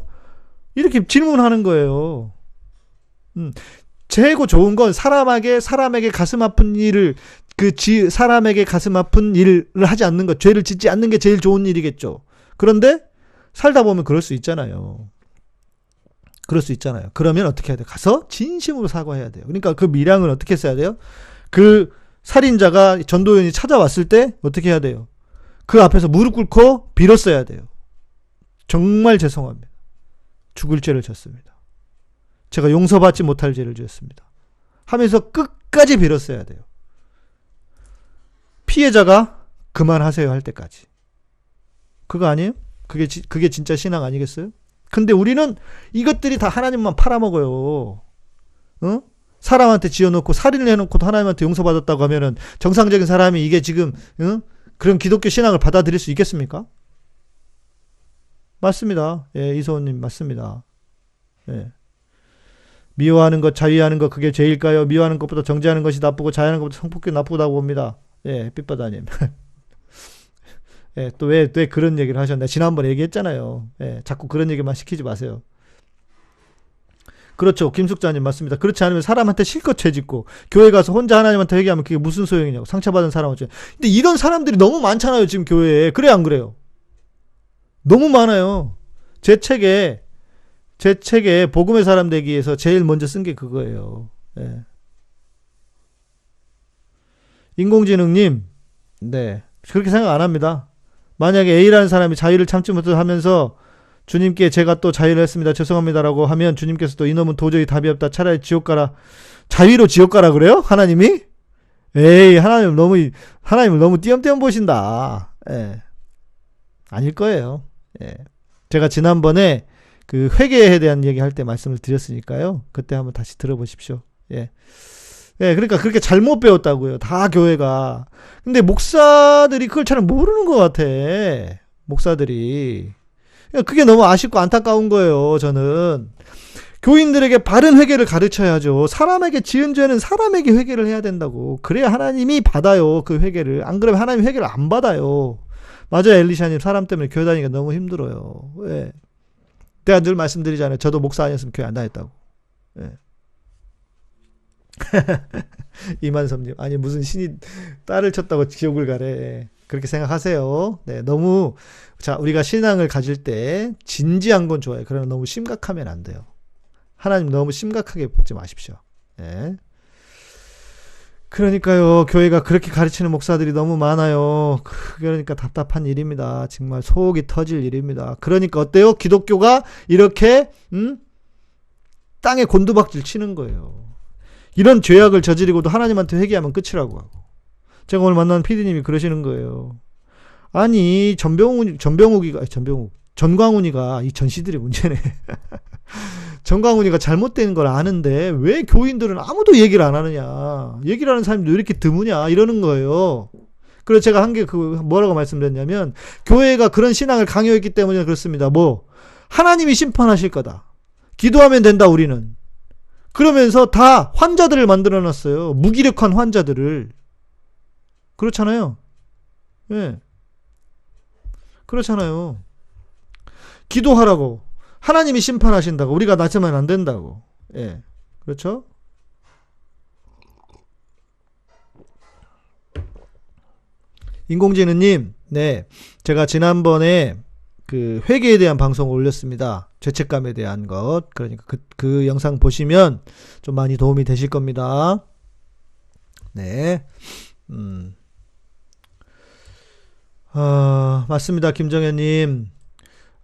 이렇게 질문하는 거예요. 최고 좋은 건 사람에게 가슴 아픈 일을 사람에게 가슴 아픈 일을 하지 않는 것, 죄를 짓지 않는 게 제일 좋은 일이겠죠. 그런데 살다 보면 그럴 수 있잖아요. 그러면 어떻게 해야 돼요? 가서 진심으로 사과해야 돼요. 그러니까 그 밀양은 어떻게 써야 돼요? 그 살인자가 전도연이 찾아왔을 때 어떻게 해야 돼요? 그 앞에서 무릎 꿇고 빌었어야 돼요. 정말 죄송합니다. 죽을 죄를 졌습니다. 제가 용서받지 못할 죄를 지었습니다. 하면서 끝까지 빌었어야 돼요. 피해자가 그만하세요 할 때까지. 그거 아니에요? 그게 진짜 신앙 아니겠어요? 근데 우리는 이것들이 다 하나님만 팔아먹어요. 어? 사람한테 지어놓고 살인을 해놓고 하나님한테 용서받았다고 하면은 정상적인 사람이 이게 지금 그런 기독교 신앙을 받아들일 수 있겠습니까? 맞습니다. 예, 이소원님 맞습니다. 예. 미워하는 것, 자위하는 것 그게 죄일까요? 미워하는 것보다 정죄하는 것이 나쁘고 자위하는 것보다 성폭행이 나쁘다고 봅니다. 예, 삐빠다님. 예, 또 왜 그런 얘기를 하셨나? 지난번에 얘기했잖아요. 예, 자꾸 그런 얘기만 시키지 마세요. 그렇죠. 김숙자님 맞습니다. 그렇지 않으면 사람한테 실컷 죄짓고 교회 가서 혼자 하나님한테 회개하면 그게 무슨 소용이냐고. 상처받은 사람 어째. 근데 이런 사람들이 너무 많잖아요. 지금 교회에. 그래 안 그래요? 너무 많아요. 제 책에 복음의 사람 되기위해서 제일 먼저 쓴 게 그거예요. 예. 인공지능님, 네, 그렇게 생각 안 합니다. 만약에 A라는 사람이 자유를 참지 못해서 하면서 주님께 제가 또 자유를 했습니다. 죄송합니다라고 하면 주님께서 또 이놈은 도저히 답이 없다. 차라리 지옥 가라. 자유로 지옥 가라 그래요? 하나님이? 에이, 하나님을 너무 띄엄띄엄 보신다. 예. 아닐 거예요. 예. 제가 지난번에 그 회개에 대한 얘기 할 때 말씀을 드렸으니까요. 그때 한번 다시 들어보십시오. 예. 예, 그러니까 그렇게 잘못 배웠다고요. 다 교회가. 근데 목사들이 그걸 잘 모르는 것 같아. 목사들이. 그게 너무 아쉽고 안타까운 거예요, 저는. 교인들에게 바른 회개를 가르쳐야죠. 사람에게 지은 죄는 사람에게 회개를 해야 된다고. 그래야 하나님이 받아요, 그 회개를. 안 그러면 하나님 회개를 안 받아요. 맞아요, 엘리샤님. 사람 때문에 교회 다니기가 너무 힘들어요. 예. 내가 늘 말씀드리잖아요. 저도 목사 아니었으면 교회 안 다녔다고. 예. 이만섭님, 아니 무슨 신이 딸을 쳤다고 지옥을 가래. 그렇게 생각하세요. 네, 너무 자 우리가 신앙을 가질 때 진지한 건 좋아요. 그러나 너무 심각하면 안 돼요. 하나님 너무 심각하게 보지 마십시오. 네. 그러니까요, 교회가 그렇게 가르치는 목사들이 너무 많아요. 그러니까 답답한 일입니다. 정말 속이 터질 일입니다. 그러니까 어때요? 기독교가 이렇게 땅에 곤두박질 치는 거예요. 이런 죄악을 저지르고도 하나님한테 회개하면 끝이라고 하고. 제가 오늘 만난 PD님이 그러시는 거예요. 아니 전광훈이가 이 전시들의 문제네. 전광훈이가 잘못된 걸 아는데 왜 교인들은 아무도 얘기를 안 하느냐. 얘기를 하는 사람이 왜 이렇게 드무냐 이러는 거예요. 그래서 제가 한 게 뭐라고 말씀드렸냐면 교회가 그런 신앙을 강요했기 때문에 그렇습니다. 하나님이 심판하실 거다. 기도하면 된다 우리는. 그러면서 다 환자들을 만들어놨어요. 무기력한 환자들을. 그렇잖아요. 예. 그렇잖아요. 기도하라고. 하나님이 심판하신다고. 우리가 낮으면 안 된다고. 예. 그렇죠? 인공지능님, 네. 제가 지난번에 그 회개에 대한 방송을 올렸습니다. 죄책감에 대한 것. 그러니까 그 영상 보시면 좀 많이 도움이 되실 겁니다. 네. 맞습니다. 김정현님.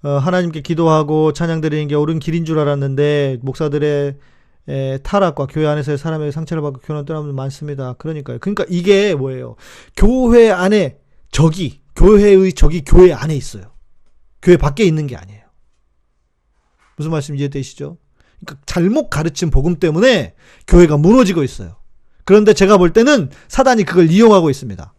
하나님께 기도하고 찬양 드리는 게 옳은 길인 줄 알았는데, 목사들의 타락과 교회 안에서의 사람에게 상처를 받고 교회는 떠나는 분들 많습니다. 그러니까 이게 뭐예요? 교회 안에 교회의 적이 교회 안에 있어요. 교회 밖에 있는 게 아니에요. 무슨 말씀 이해되시죠? 그러니까 잘못 가르친 복음 때문에 교회가 무너지고 있어요. 그런데 제가 볼 때는 사단이 그걸 이용하고 있습니다.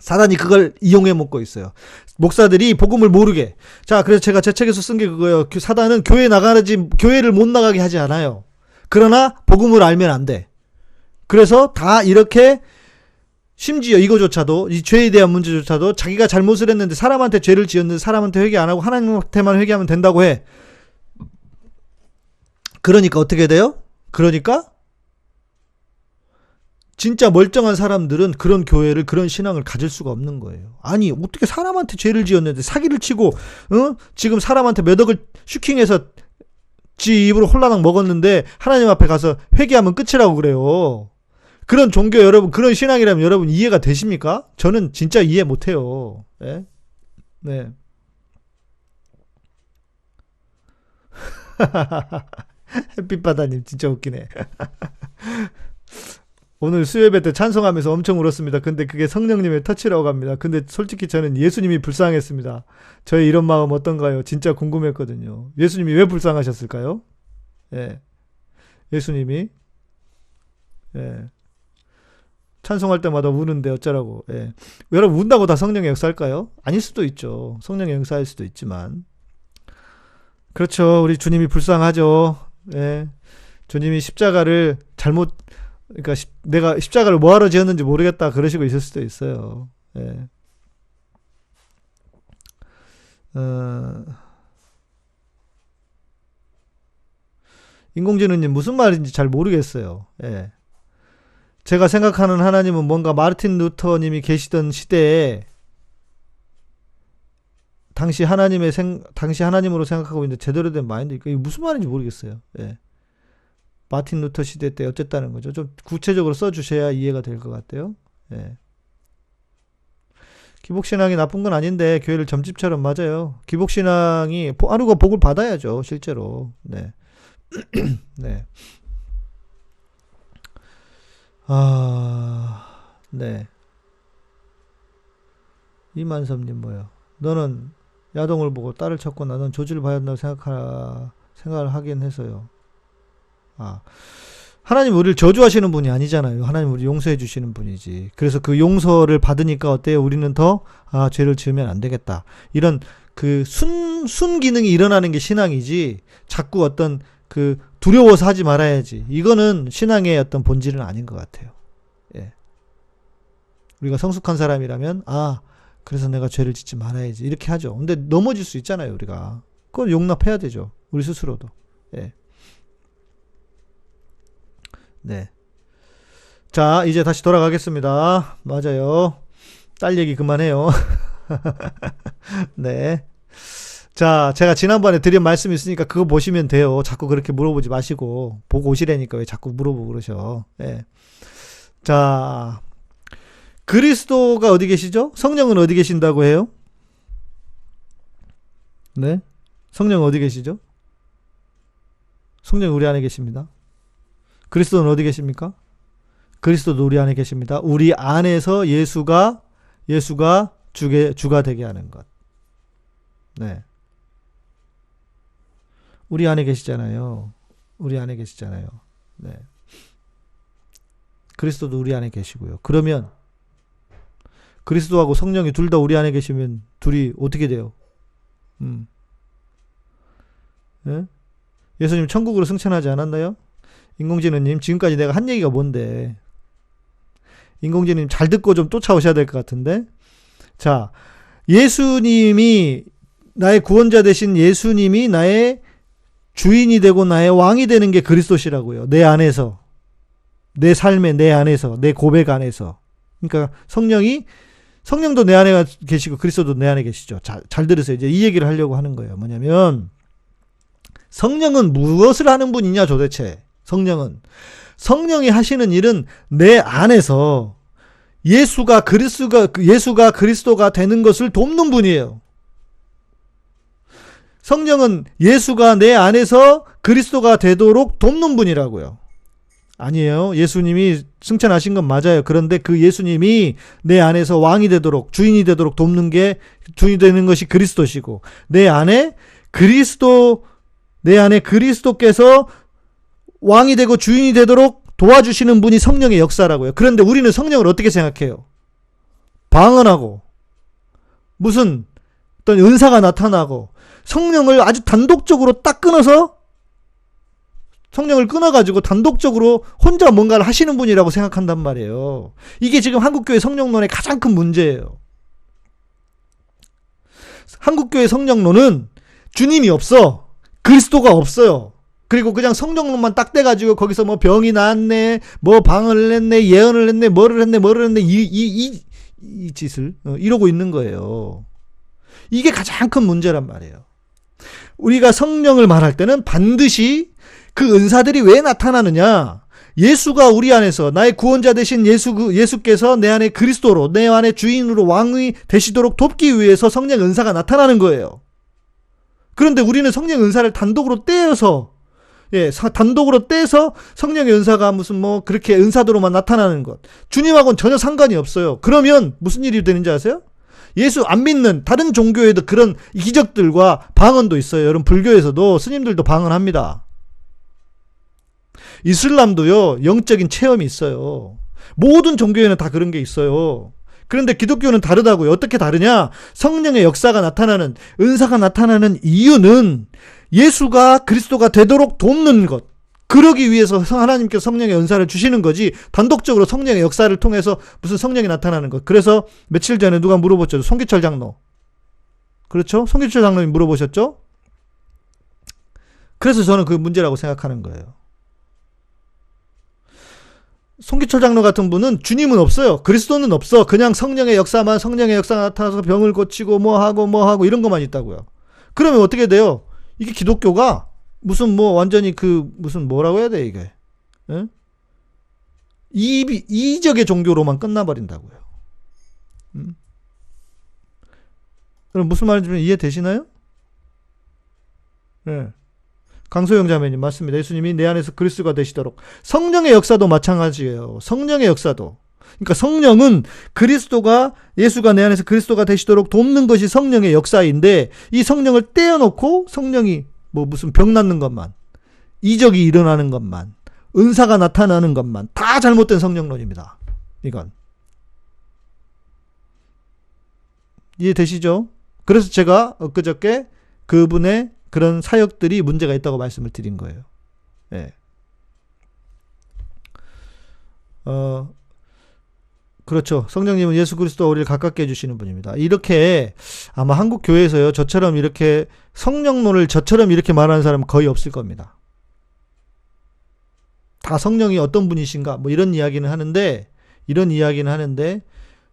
사단이 그걸 이용해 먹고 있어요. 목사들이 복음을 모르게. 자, 그래서 제가 제 책에서 쓴 게 그거예요. 사단은 교회를 못 나가게 하지 않아요. 그러나 복음을 알면 안 돼. 그래서 다 이렇게 심지어 이거조차도 이 죄에 대한 문제조차도 자기가 잘못을 했는데 사람한테 죄를 지었는데 사람한테 회개 안 하고 하나님한테만 회개하면 된다고 해. 그러니까 어떻게 돼요? 그러니까 진짜 멀쩡한 사람들은 그런 교회를 그런 신앙을 가질 수가 없는 거예요. 아니 어떻게 사람한테 죄를 지었는데 사기를 치고 지금 사람한테 몇 억을 슈킹해서 지 입으로 홀라당 먹었는데 하나님 앞에 가서 회개하면 끝이라고 그래요. 그런 종교 여러분, 그런 신앙이라면 여러분 이해가 되십니까? 저는 진짜 이해 못해요. 네. 네. 햇빛바다님 진짜 웃기네. 오늘 수요예배 때 찬송하면서 엄청 울었습니다. 근데 그게 성령님의 터치라고 합니다. 근데 솔직히 저는 예수님이 불쌍했습니다. 저의 이런 마음 어떤가요? 진짜 궁금했거든요. 예수님이 왜 불쌍하셨을까요? 예. 예수님이 예. 찬송할 때마다 우는데 어쩌라고. 예. 여러분 운다고 다 성령의 역사일까요? 아닐 수도 있죠. 성령의 역사일 수도 있지만. 그렇죠. 우리 주님이 불쌍하죠. 예. 주님이 십자가를 그러니까 내가 십자가를 뭐하러 지었는지 모르겠다 그러시고 있을 수도 있어요. 예. 인공지능님 무슨 말인지 잘 모르겠어요. 예. 제가 생각하는 하나님은 뭔가 마르틴 루터님이 계시던 시대에 당시 하나님으로 생각하고 있는데 제대로 된 마인드, 이게 무슨 말인지 모르겠어요. 예. 마틴 루터 시대 때 어쨌다는 거죠. 좀 구체적으로 써주셔야 이해가 될 것 같아요. 예. 기복신앙이 나쁜 건 아닌데 교회를 점집처럼 맞아요. 기복신앙이 하루가 복을 받아야죠. 실제로. 네. 네. 네. 이만섭님 뭐요? 너는 야동을 보고 딸을 쳤고 나는 조지를 봐야 한다고 생각을 하긴 해서요. 하나님 우리를 저주하시는 분이 아니잖아요. 하나님 우리 용서해 주시는 분이지. 그래서 그 용서를 받으니까 어때요? 우리는 더 죄를 지으면 안 되겠다. 이런 그 순기능이 일어나는 게 신앙이지. 자꾸 어떤 그 두려워서 하지 말아야지. 이거는 신앙의 어떤 본질은 아닌 것 같아요. 예. 우리가 성숙한 사람이라면 그래서 내가 죄를 짓지 말아야지. 이렇게 하죠. 근데 넘어질 수 있잖아요, 우리가. 그건 용납해야 되죠. 우리 스스로도. 예. 네. 자, 이제 다시 돌아가겠습니다. 맞아요. 딸 얘기 그만해요. 네. 자, 제가 지난번에 드린 말씀이 있으니까 그거 보시면 돼요. 자꾸 그렇게 물어보지 마시고. 보고 오시라니까 왜 자꾸 물어보고 그러셔. 네. 자, 그리스도가 어디 계시죠? 성령은 어디 계신다고 해요? 네. 성령은 어디 계시죠? 성령이 우리 안에 계십니다. 그리스도는 어디 계십니까? 그리스도도 우리 안에 계십니다. 우리 안에서 예수가 주가 되게 하는 것. 네. 우리 안에 계시잖아요. 우리 안에 계시잖아요. 네. 그리스도도 우리 안에 계시고요. 그러면 그리스도하고 성령이 둘 다 우리 안에 계시면 둘이 어떻게 돼요? 네? 예수님 천국으로 승천하지 않았나요? 인공지능님 지금까지 내가 한 얘기가 뭔데? 인공지능님 잘 듣고 좀 쫓아오셔야 될 것 같은데. 자, 예수님이 나의 구원자 되신 예수님이 나의 주인이 되고 나의 왕이 되는 게 그리스도시라고요. 내 안에서, 내 삶의 내 안에서, 내 고백 안에서. 그러니까 성령도 내 안에 계시고 그리스도도 내 안에 계시죠. 잘 들으세요. 이제 이 얘기를 하려고 하는 거예요. 뭐냐면 성령은 무엇을 하는 분이냐 도대체. 성령이 하시는 일은 내 안에서 예수가 그리스도가 되는 것을 돕는 분이에요. 성령은 예수가 내 안에서 그리스도가 되도록 돕는 분이라고요. 아니에요. 예수님이 승천하신 건 맞아요. 그런데 그 예수님이 내 안에서 왕이 되도록, 주인이 되도록 돕는 게, 주인이 되는 것이 그리스도시고, 내 안에 그리스도께서 왕이 되고 주인이 되도록 도와주시는 분이 성령의 역사라고요. 그런데 우리는 성령을 어떻게 생각해요? 방언하고 무슨 어떤 은사가 나타나고 성령을 아주 단독적으로 딱 끊어서 성령을 끊어가지고 단독적으로 혼자 뭔가를 하시는 분이라고 생각한단 말이에요. 이게 지금 한국교회 성령론의 가장 큰 문제예요. 한국교회 성령론은 주님이 없어. 그리스도가 없어요. 그리고 그냥 성령론만 딱 떼가지고 거기서 뭐 병이 나았네, 뭐 방언을 했네, 예언을 했네, 뭐를 했네, 이 짓을 이러고 있는 거예요. 이게 가장 큰 문제란 말이에요. 우리가 성령을 말할 때는 반드시 그 은사들이 왜 나타나느냐? 예수가 우리 안에서 나의 구원자 되신 예수께서 내 안에 그리스도로, 내 안에 주인으로 왕이 되시도록 돕기 위해서 성령 은사가 나타나는 거예요. 그런데 우리는 성령 은사를 단독으로 떼어서 단독으로 떼서 성령의 은사가 무슨 뭐 그렇게 은사도로만 나타나는 것. 주님하고는 전혀 상관이 없어요. 그러면 무슨 일이 되는지 아세요? 예수 안 믿는 다른 종교에도 그런 기적들과 방언도 있어요. 여러분 불교에서도 스님들도 방언합니다. 이슬람도요, 영적인 체험이 있어요. 모든 종교에는 다 그런 게 있어요. 그런데 기독교는 다르다고요. 어떻게 다르냐? 성령의 역사가 나타나는, 은사가 나타나는 이유는 예수가 그리스도가 되도록 돕는 것. 그러기 위해서 하나님께서 성령의 은사를 주시는 거지, 단독적으로 성령의 역사를 통해서 무슨 성령이 나타나는 것. 그래서 며칠 전에 누가 물어봤죠. 송기철 장로. 그렇죠? 송기철 장로님 물어보셨죠? 그래서 저는 그 문제라고 생각하는 거예요. 송기철 장로 같은 분은 주님은 없어요. 그리스도는 없어. 그냥 성령의 역사만, 성령의 역사가 나타나서 병을 고치고 뭐 하고 이런 것만 있다고요. 그러면 어떻게 돼요? 이게 기독교가 무슨 뭐 완전히 무슨 뭐라고 해야 돼 이게? 예? 이적의 종교로만 끝나버린다고요. 그럼 무슨 말인지 이해되시나요? 예. 강소영 자매님 맞습니다. 예수님이 내 안에서 그리스도가 되시도록. 성령의 역사도 마찬가지예요. 성령의 역사도. 그러니까 성령은 예수가 내 안에서 그리스도가 되시도록 돕는 것이 성령의 역사인데, 이 성령을 떼어놓고 성령이 뭐 무슨 병 낫는 것만, 이적이 일어나는 것만, 은사가 나타나는 것만 다 잘못된 성령론입니다. 이건 이해되시죠? 그래서 제가 엊그저께 그분의 그런 사역들이 문제가 있다고 말씀을 드린 거예요. 예. 그렇죠. 성령님은 예수 그리스도와 우리를 가깝게 해주시는 분입니다. 이렇게 아마 한국 교회에서요, 저처럼 이렇게 성령론을 저처럼 이렇게 말하는 사람은 거의 없을 겁니다. 다 성령이 어떤 분이신가 뭐 이런 이야기는 하는데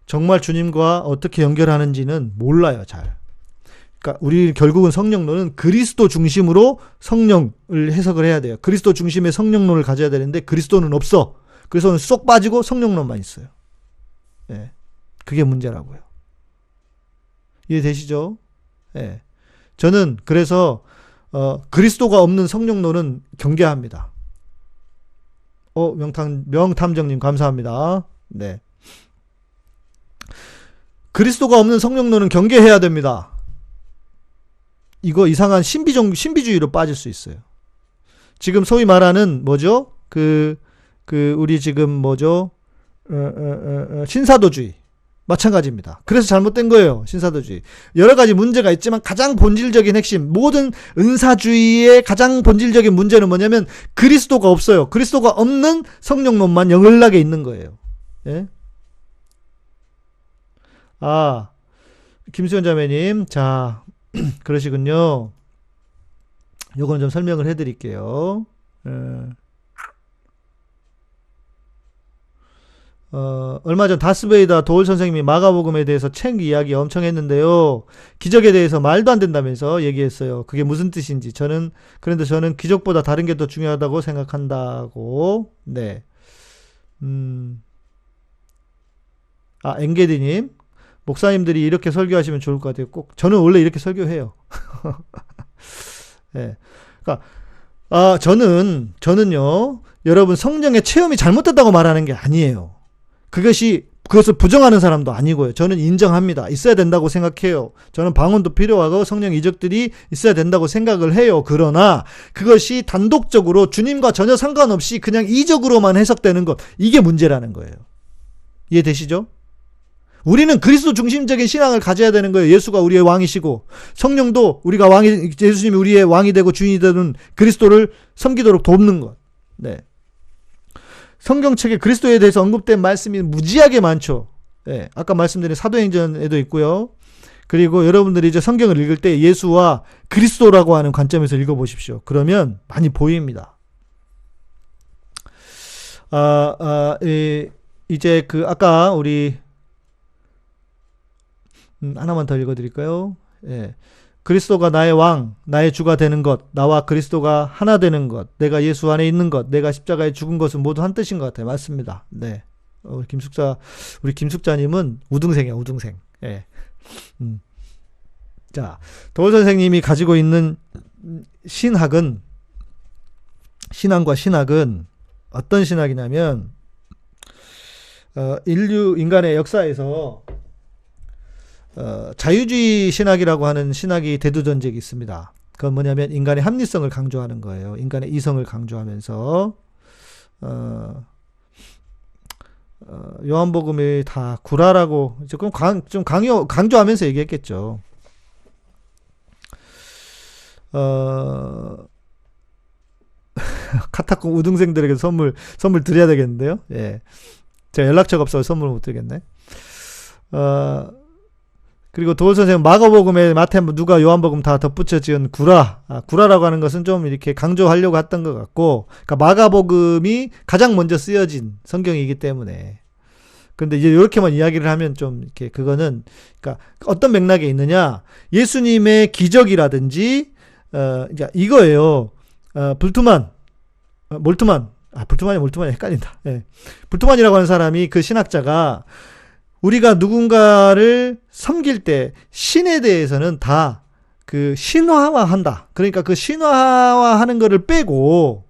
정말 주님과 어떻게 연결하는지는 몰라요, 잘. 그러니까 우리 결국은 성령론은 그리스도 중심으로 성령을 해석을 해야 돼요. 그리스도 중심의 성령론을 가져야 되는데 그리스도는 없어. 그래서 쏙 빠지고 성령론만 있어요. 예. 그게 문제라고요. 이해되시죠? 예. 저는 그래서 그리스도가 없는 성령론은 경계합니다. 명탐정님 감사합니다. 네. 그리스도가 없는 성령론은 경계해야 됩니다. 이거 이상한 신비주의로 빠질 수 있어요. 지금 소위 말하는 뭐죠? 우리 지금 뭐죠? 신사도주의. 마찬가지입니다. 그래서 잘못된 거예요. 신사도주의. 여러 가지 문제가 있지만 가장 본질적인 핵심, 모든 은사주의의 가장 본질적인 문제는 뭐냐면 그리스도가 없어요. 그리스도가 없는 성령론만 영을나게 있는 거예요. 예? 김수현 자매님, 자, 그러시군요. 요거는 좀 설명을 해드릴게요. 얼마 전 다스베이다 도울 선생님이 마가복음에 대해서 책 이야기 엄청 했는데요. 기적에 대해서 말도 안 된다면서 얘기했어요. 그게 무슨 뜻인지. 그런데 저는 기적보다 다른 게 더 중요하다고 생각한다고. 네. 앵게디님. 목사님들이 이렇게 설교하시면 좋을 것 같아요. 꼭. 저는 원래 이렇게 설교해요. 네. 그러니까, 저는요, 여러분 성령의 체험이 잘못됐다고 말하는 게 아니에요. 그것을 부정하는 사람도 아니고요. 저는 인정합니다. 있어야 된다고 생각해요. 저는 방언도 필요하고 성령 이적들이 있어야 된다고 생각을 해요. 그러나 그것이 단독적으로 주님과 전혀 상관없이 그냥 이적으로만 해석되는 것, 이게 문제라는 거예요. 이해되시죠? 우리는 그리스도 중심적인 신앙을 가져야 되는 거예요. 예수가 우리의 왕이시고 성령도 우리가 예수님이 우리의 왕이 되고 주인이 되는 그리스도를 섬기도록 돕는 것. 네. 성경책에 그리스도에 대해서 언급된 말씀이 무지하게 많죠. 네. 아까 말씀드린 사도행전에도 있고요. 그리고 여러분들이 이제 성경을 읽을 때 예수와 그리스도라고 하는 관점에서 읽어보십시오. 그러면 많이 보입니다. 이제 아까 우리, 하나만 더 읽어드릴까요? 예. 그리스도가 나의 왕, 나의 주가 되는 것, 나와 그리스도가 하나 되는 것, 내가 예수 안에 있는 것, 내가 십자가에 죽은 것은 모두 한 뜻인 것 같아요. 맞습니다. 네. 우리 김숙자님은 우등생이야, 우등생. 예. 자, 도울 선생님이 가지고 있는 신앙과 신학은 어떤 신학이냐면, 인간의 역사에서, 자유주의 신학이라고 하는 신학이 대두전적이 있습니다. 그건 뭐냐면, 인간의 합리성을 강조하는 거예요. 인간의 이성을 강조하면서, 요한복음이 다 구라라고 조금 강조하면서 얘기했겠죠. 카타콤 우등생들에게 선물 드려야 되겠는데요. 예. 제가 연락처가 없어서 선물 못 드리겠네. 그리고 도울 선생님 마가복음에 마태복음 누가 요한복음 다 덧붙여 지은 구라라고 하는 것은 좀 이렇게 강조하려고 했던 것 같고, 그러니까 마가복음이 가장 먼저 쓰여진 성경이기 때문에. 그런데 이제 이렇게만 이야기를 하면 좀 이렇게 그거는, 그러니까 어떤 맥락에 있느냐, 예수님의 기적이라든지 이제 이거예요. 몰트만이 헷갈린다. 예. 불트만이라고 하는 사람이, 그 신학자가 우리가 누군가를 섬길 때 신에 대해서는 다 그 신화화한다. 그러니까 그 신화화하는 거를 빼고,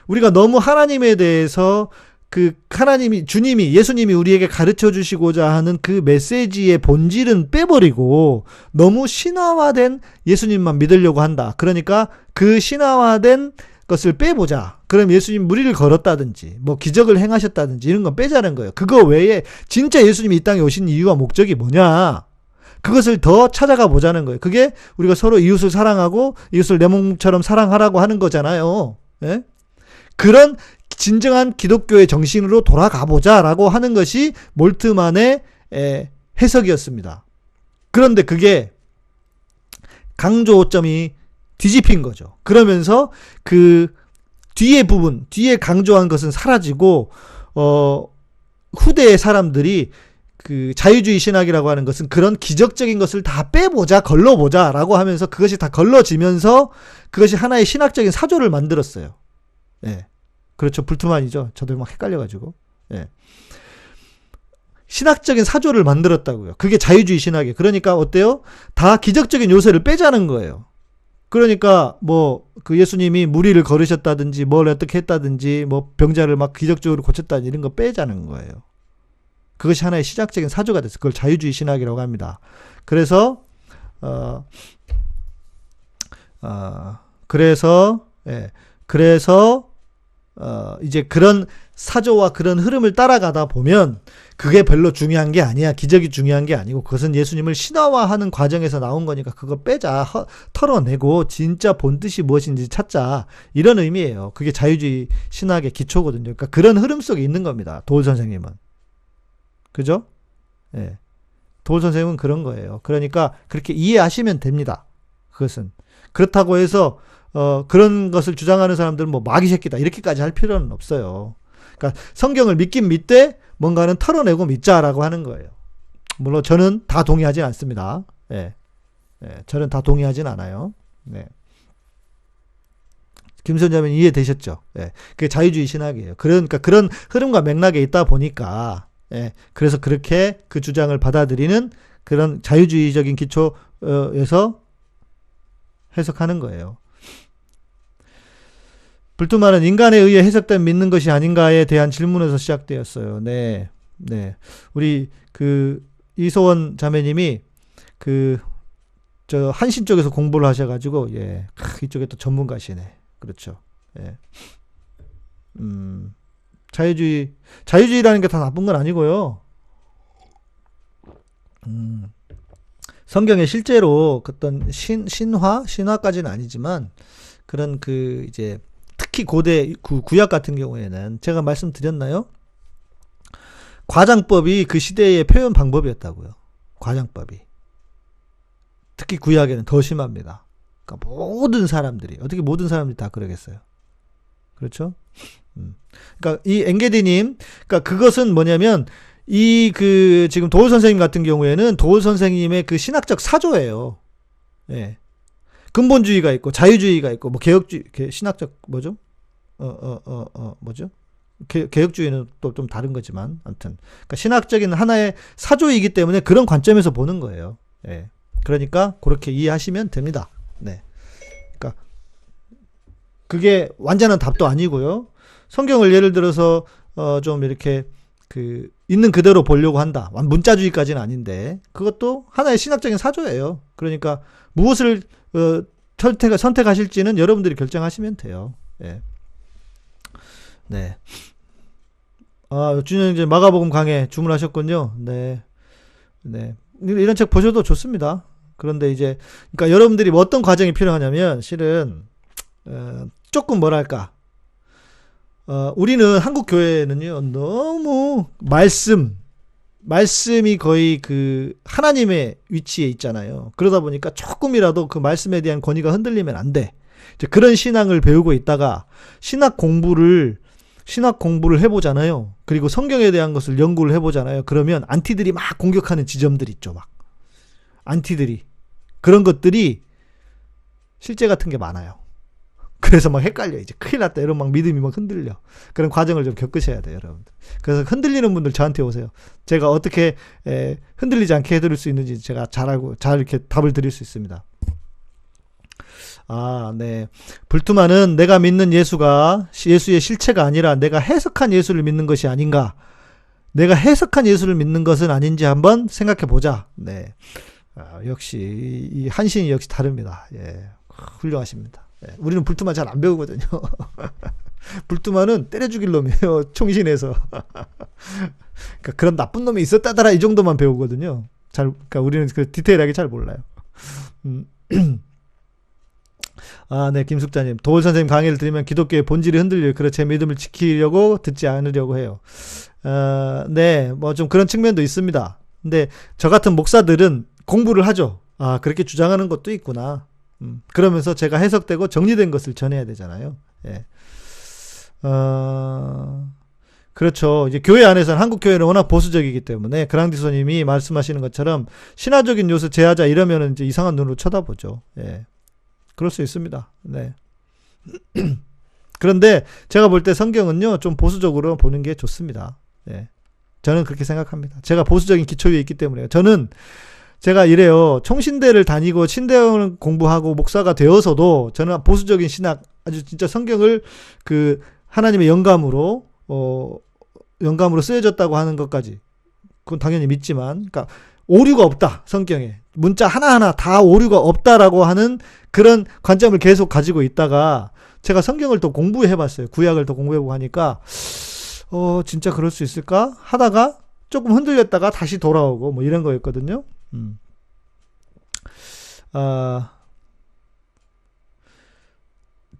우리가 너무 하나님에 대해서 예수님이 우리에게 가르쳐 주시고자 하는 그 메시지의 본질은 빼버리고 너무 신화화된 예수님만 믿으려고 한다. 그러니까 그 신화화된 것을 빼보자. 그럼 예수님 무리를 걸었다든지 뭐 기적을 행하셨다든지 이런 건 빼자는 거예요. 그거 외에 진짜 예수님이 이 땅에 오신 이유와 목적이 뭐냐, 그것을 더 찾아가 보자는 거예요. 그게 우리가 서로 이웃을 사랑하고 이웃을 내 몸처럼 사랑하라고 하는 거잖아요. 예? 그런 진정한 기독교의 정신으로 돌아가 보자라고 하는 것이 몰트만의 해석이었습니다. 그런데 그게 강조점이 뒤집힌 거죠. 그러면서 그 뒤에 강조한 것은 사라지고, 후대의 사람들이 그 자유주의 신학이라고 하는 것은 그런 기적적인 것을 다 빼보자, 걸러보자라고 하면서 그것이 다 걸러지면서 그것이 하나의 신학적인 사조를 만들었어요. 예. 그렇죠. 불트만이죠. 저도 막 헷갈려가지고. 예. 신학적인 사조를 만들었다고요. 그게 자유주의 신학이에요. 그러니까 어때요? 다 기적적인 요소를 빼자는 거예요. 그러니까 뭐 그 예수님이 무리를 걸으셨다든지 뭘 어떻게 했다든지 뭐 병자를 막 기적적으로 고쳤다든지 이런 거 빼자는 거예요. 그것이 하나의 신학적인 사조가 됐어요. 그걸 자유주의 신학이라고 합니다. 그래서 이제 그런 사조와 그런 흐름을 따라가다 보면 그게 별로 중요한 게 아니야. 기적이 중요한 게 아니고 그것은 예수님을 신화화하는 과정에서 나온 거니까 그거 빼자. 털어내고 진짜 본뜻이 무엇인지 찾자. 이런 의미예요. 그게 자유주의 신학의 기초거든요. 그러니까 그런 흐름 속에 있는 겁니다. 도울 선생님은. 그죠? 예. 도울 선생님은 그런 거예요. 그러니까 그렇게 이해하시면 됩니다. 그것은. 그렇다고 해서 그런 것을 주장하는 사람들은 뭐 마귀 새끼다 이렇게까지 할 필요는 없어요. 그러니까 성경을 믿긴 믿되 뭔가는 털어내고 믿자라고 하는 거예요. 물론 저는 다 동의하진 않습니다. 예. 저는 다 동의하진 않아요. 네. 김선자면 이해되셨죠? 예. 그게 자유주의 신학이에요. 그러니까 그런 흐름과 맥락에 있다 보니까, 예. 그래서 그렇게 그 주장을 받아들이는 그런 자유주의적인 기초에서 해석하는 거예요. 불트만은 인간에 의해 해석된 믿는 것이 아닌가에 대한 질문에서 시작되었어요. 네. 우리 이소원 자매님이 한신 쪽에서 공부를 하셔가지고, 예. 이쪽에 또 전문가시네. 그렇죠. 예. 자유주의라는 게 다 나쁜 건 아니고요. 성경에 실제로 어떤 신화까지는 아니지만 그런 그 이제 특히 고대 구약 같은 경우에는 제가 말씀드렸나요? 과장법이 그 시대의 표현 방법이었다고요. 과장법이. 특히 구약에는 더 심합니다. 그러니까 모든 사람들이 어떻게 모든 사람들이 다 그러겠어요. 그렇죠? 그러니까 이 엥게디님, 그러니까 그것은 뭐냐면 이 그 지금 도울 선생님 같은 경우에는 도울 선생님의 그 신학적 사조예요. 예. 근본주의가 있고 자유주의가 있고 뭐 개혁주의 신학적 뭐죠? 뭐죠? 개혁주의는 또 좀 다른 거지만 아무튼 그러니까 신학적인 하나의 사조이기 때문에 그런 관점에서 보는 거예요. 예. 그러니까 그렇게 이해하시면 됩니다. 네. 그러니까 그게 완전한 답도 아니고요. 성경을 예를 들어서 좀 이렇게 그 있는 그대로 보려고 한다. 문자주의까지는 아닌데 그것도 하나의 신학적인 사조예요. 그러니까 무엇을 선택하실지는 여러분들이 결정하시면 돼요. 예. 네. 준영 이제 마가복음 강해 주문하셨군요. 네. 네. 이런 책 보셔도 좋습니다. 그런데 이제 그러니까 여러분들이 뭐 어떤 과정이 필요하냐면 실은 조금 뭐랄까 우리는 한국 교회는요 너무 말씀이 거의 그 하나님의 위치에 있잖아요. 그러다 보니까 조금이라도 그 말씀에 대한 권위가 흔들리면 안 돼. 이제 그런 신앙을 배우고 있다가 신학 공부를 해보잖아요. 그리고 성경에 대한 것을 연구를 해보잖아요. 그러면 안티들이 막 공격하는 지점들이 있죠. 막 안티들이 그런 것들이 실제 같은 게 많아요. 그래서 막 헷갈려. 이제 큰일 났다. 이런 막 믿음이 막 흔들려. 그런 과정을 좀 겪으셔야 돼요, 여러분들. 그래서 흔들리는 분들 저한테 오세요. 제가 어떻게 흔들리지 않게 해드릴 수 있는지 제가 잘 이렇게 답을 드릴 수 있습니다. 네. 불투만은 내가 믿는 예수가 예수의 실체가 아니라 내가 해석한 예수를 믿는 것이 아닌가. 내가 해석한 예수를 믿는 것은 아닌지 한번 생각해 보자. 네. 역시 이 한신이 역시 다릅니다. 예. 훌륭하십니다. 예. 우리는 불투만 잘 안 배우거든요. 불투만은 때려 죽일 놈이에요. 총신에서. 그러니까 그런 나쁜 놈이 있었다더라 이 정도만 배우거든요. 그러니까 우리는 그 디테일하게 잘 몰라요. 네, 김숙자님. 도울 선생님 강의를 들으면 기독교의 본질이 흔들려요. 그래, 제 믿음을 지키려고 듣지 않으려고 해요. 네, 뭐 좀 그런 측면도 있습니다. 근데 저 같은 목사들은 공부를 하죠. 그렇게 주장하는 것도 있구나. 그러면서 제가 해석되고 정리된 것을 전해야 되잖아요. 예. 그렇죠. 이제 교회 안에서는 한국 교회는 워낙 보수적이기 때문에 그랑디소님이 말씀하시는 것처럼 신화적인 요소 제하자 이러면은 이제 이상한 눈으로 쳐다보죠. 예. 그럴 수 있습니다. 네. 그런데 제가 볼 때 성경은요, 좀 보수적으로 보는 게 좋습니다. 예. 저는 그렇게 생각합니다. 제가 보수적인 기초 위에 있기 때문에요. 제가 이래요. 총신대를 다니고 신대원을 공부하고 목사가 되어서도 저는 보수적인 신학, 아주 진짜 성경을 그 하나님의 영감으로 쓰여졌다고 하는 것까지. 그건 당연히 믿지만, 그러니까 오류가 없다. 성경에. 문자 하나하나 다 오류가 없다라고 하는 그런 관점을 계속 가지고 있다가 제가 성경을 또 공부해봤어요. 구약을 또 공부해보고 하니까 진짜 그럴 수 있을까? 하다가 조금 흔들렸다가 다시 돌아오고 뭐 이런 거였거든요.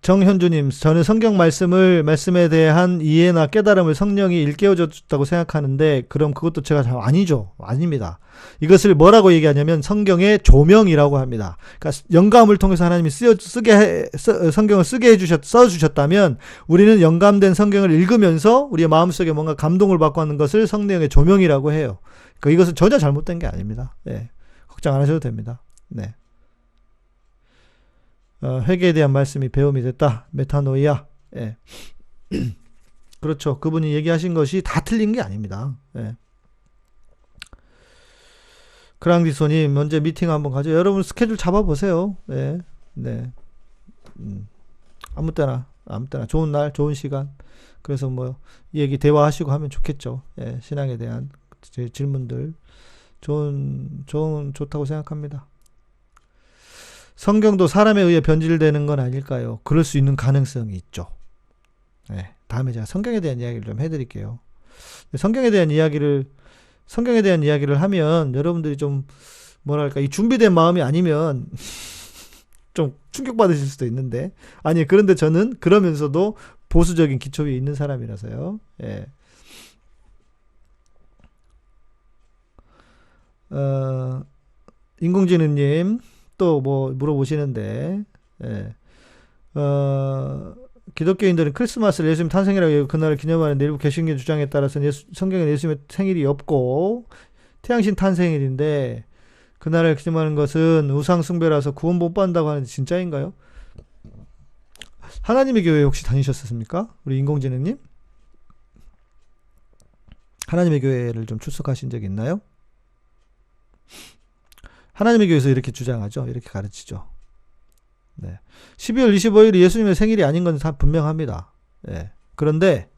정현주님, 저는 성경 말씀에 대한 이해나 깨달음을 성령이 일깨워줬다고 생각하는데, 그럼 그것도 제가 잘 아니죠. 아닙니다. 이것을 뭐라고 얘기하냐면 성경의 조명이라고 합니다. 그러니까 영감을 통해서 하나님이 성경을 써주셨다면, 우리는 영감된 성경을 읽으면서 우리의 마음속에 뭔가 감동을 받고 하는 것을 성령의 조명이라고 해요. 그러니까 이것은 전혀 잘못된 게 아닙니다. 네. 걱정 안 하셔도 됩니다. 네. 회개에 대한 말씀이 배움이 됐다. 메타노이아. 예. 그렇죠. 그분이 얘기하신 것이 다 틀린 게 아닙니다. 예. 크랑디소님, 언제 미팅 한번 가죠? 여러분 스케줄 잡아보세요. 예. 네. 아무 때나 좋은 날, 좋은 시간. 그래서 뭐 얘기 대화하시고 하면 좋겠죠. 예. 신앙에 대한 제 질문들 좋다고 생각합니다. 성경도 사람에 의해 변질되는 건 아닐까요? 그럴 수 있는 가능성이 있죠. 네, 다음에 제가 성경에 대한 이야기를 좀 해드릴게요. 성경에 대한 이야기를 성경에 대한 이야기를 하면 여러분들이 좀 뭐랄까 이 준비된 마음이 아니면 좀 충격받으실 수도 있는데 아니 그런데 저는 그러면서도 보수적인 기초 위에 있는 사람이라서요. 예. 인공지능님 또 뭐 물어보시는데 예. 기독교인들은 크리스마스를 예수님 탄생이라고 여기고 그날을 기념하는 일부 개신교 주장에 따라서는 성경에 예수님의 생일이 없고 태양신 탄생일인데 그날을 기념하는 것은 우상 숭배라서 구원 못 받는다고 하는데 진짜인가요? 하나님의 교회 혹시 다니셨습니까? 우리 인공지능님? 하나님의 교회를 좀 출석하신 적 있나요? 하나님의 교회에서 이렇게 주장하죠. 이렇게 가르치죠. 네. 12월 25일이 예수님의 생일이 아닌 건 다 분명합니다. 예. 그런데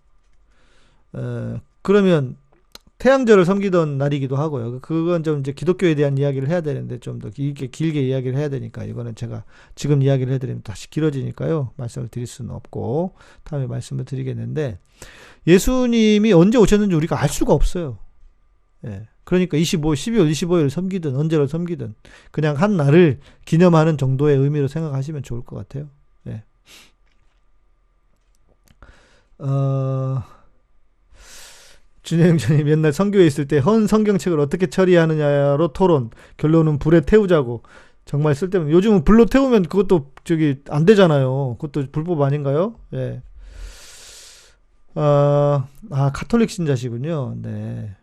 그러면 태양절을 섬기던 날이기도 하고요. 그건 좀 이제 기독교에 대한 이야기를 해야 되는데 좀 더 길게 이야기를 해야 되니까 이거는 제가 지금 이야기를 해드리면 다시 길어지니까요. 말씀을 드릴 수는 없고 다음에 말씀을 드리겠는데 예수님이 언제 오셨는지 우리가 알 수가 없어요. 예. 그러니까 12월 25일 섬기든 언제를 섬기든 그냥 한 날을 기념하는 정도의 의미로 생각하시면 좋을 것 같아요. 예. 준영전님 옛날 선교에 있을 때 헌 성경책을 어떻게 처리하느냐로 토론. 결론은 불에 태우자고. 정말 쓸데없는. 요즘은 불로 태우면 그것도 안 되잖아요. 그것도 불법 아닌가요? 예. 카톨릭 신자시군요. 네.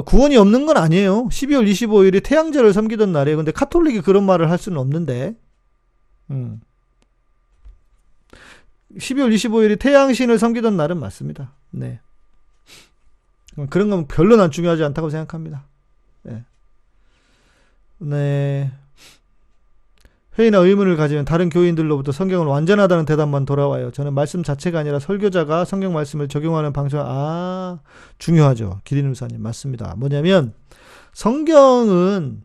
구원이 없는 건 아니에요. 12월 25일이 태양절을 섬기던 날이에요. 근데 카톨릭이 그런 말을 할 수는 없는데. 12월 25일이 태양신을 섬기던 날은 맞습니다. 네. 그런 건 별로 난 중요하지 않다고 생각합니다. 네. 네. 회의나 의문을 가지면 다른 교인들로부터 성경은 완전하다는 대답만 돌아와요. 저는 말씀 자체가 아니라 설교자가 성경 말씀을 적용하는 방식, 중요하죠. 기린우사님, 맞습니다. 뭐냐면, 성경은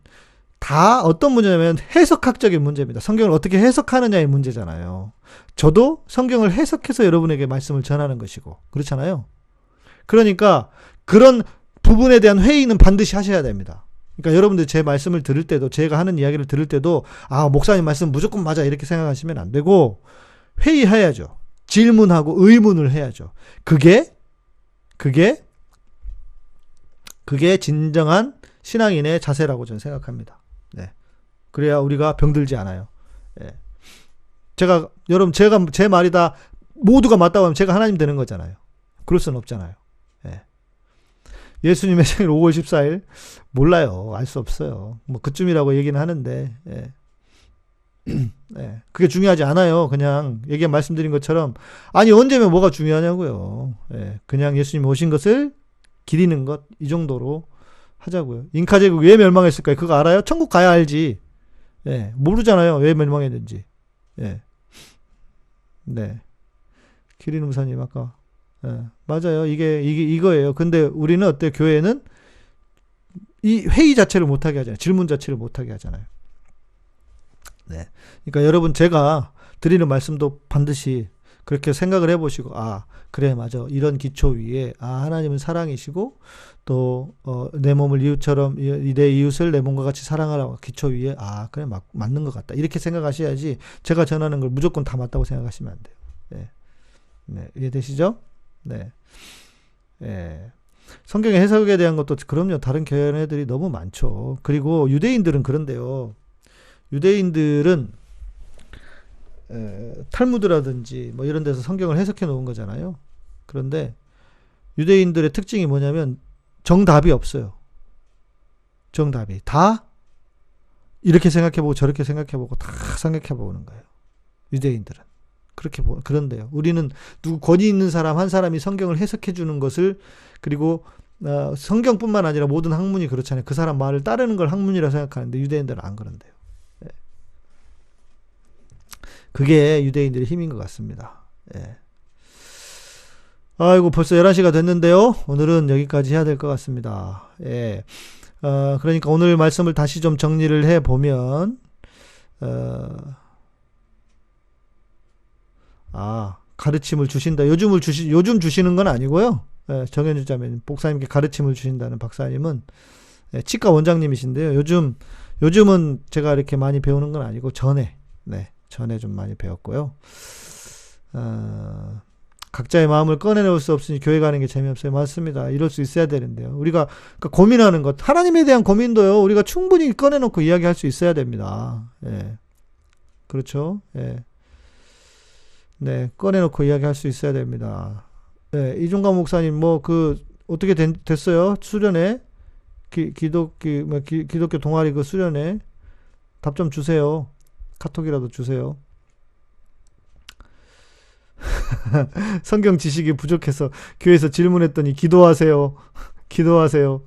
다 어떤 문제냐면 해석학적인 문제입니다. 성경을 어떻게 해석하느냐의 문제잖아요. 저도 성경을 해석해서 여러분에게 말씀을 전하는 것이고, 그렇잖아요. 그러니까, 그런 부분에 대한 회의는 반드시 하셔야 됩니다. 그러니까 여러분들 제 말씀을 들을 때도 제가 하는 이야기를 들을 때도 목사님 말씀 무조건 맞아 이렇게 생각하시면 안 되고 회의해야죠. 질문하고 의문을 해야죠. 그게 진정한 신앙인의 자세라고 저는 생각합니다. 네. 그래야 우리가 병들지 않아요. 네. 여러분 제가 제 말이 다 모두가 맞다고 하면 제가 하나님 되는 거잖아요. 그럴 수는 없잖아요. 네. 예수님의 생일 5월 14일 몰라요. 알 수 없어요. 뭐 그쯤이라고 얘기는 하는데 네. 그게 중요하지 않아요. 그냥 말씀드린 것처럼 언제면 뭐가 중요하냐고요. 네. 그냥 예수님 오신 것을 기리는 것 이 정도로 하자고요. 잉카 제국 왜 멸망했을까요? 그거 알아요? 천국 가야 알지. 네. 모르잖아요. 왜 멸망했는지. 네. 네. 기린 우사님 아까 맞아요. 이거예요. 근데 우리는 어때요? 교회는 이 회의 자체를 못하게 하잖아요. 질문 자체를 못하게 하잖아요. 네. 그러니까 여러분 제가 드리는 말씀도 반드시 그렇게 생각을 해보시고, 그래, 맞아. 이런 기초 위에, 하나님은 사랑이시고, 또, 내 몸을 이웃처럼, 내 이웃을 내 몸과 같이 사랑하라고 기초 위에, 그래, 맞는 것 같다. 이렇게 생각하셔야지 제가 전하는 걸 무조건 다 맞다고 생각하시면 안 돼요. 네. 네. 이해되시죠? 네. 예. 성경의 해석에 대한 것도 그럼요. 다른 견해들이 너무 많죠. 그리고 유대인들은 그런데요. 유대인들은 탈무드라든지 뭐 이런 데서 성경을 해석해 놓은 거잖아요. 그런데 유대인들의 특징이 뭐냐면 정답이 없어요. 정답이 다 이렇게 생각해보고 저렇게 생각해보고 다 생각해보는 거예요. 유대인들은. 그런데요. 우리는 권위 있는 사람 한 사람이 성경을 해석해 주는 것을 그리고 성경뿐만 아니라 모든 학문이 그렇잖아요. 그 사람 말을 따르는 걸 학문이라 생각하는데 유대인들은 안 그런데요. 예. 그게 유대인들의 힘인 것 같습니다. 예. 아이고 벌써 11시가 됐는데요. 오늘은 여기까지 해야 될 것 같습니다. 예. 그러니까 오늘 말씀을 다시 좀 정리를 해보면 가르침을 주신다. 요즘 주시는 건 아니고요. 정현주 자매님, 목사님께 가르침을 주신다는 박사님은 치과 원장님이신데요. 요즘은 제가 이렇게 많이 배우는 건 아니고 전에 좀 많이 배웠고요. 각자의 마음을 꺼내놓을 수 없으니 교회 가는 게 재미없어요. 맞습니다. 이럴 수 있어야 되는데요. 우리가 그러니까 고민하는 것, 하나님에 대한 고민도요, 우리가 충분히 꺼내놓고 이야기할 수 있어야 됩니다. 예. 그렇죠? 예. 네, 꺼내놓고 이야기할 수 있어야 됩니다. 네, 이종관 목사님, 어떻게 됐어요? 수련회? 기독교 동아리 그 수련회? 답 좀 주세요. 카톡이라도 주세요. 성경 지식이 부족해서 교회에서 질문했더니 기도하세요. 기도하세요.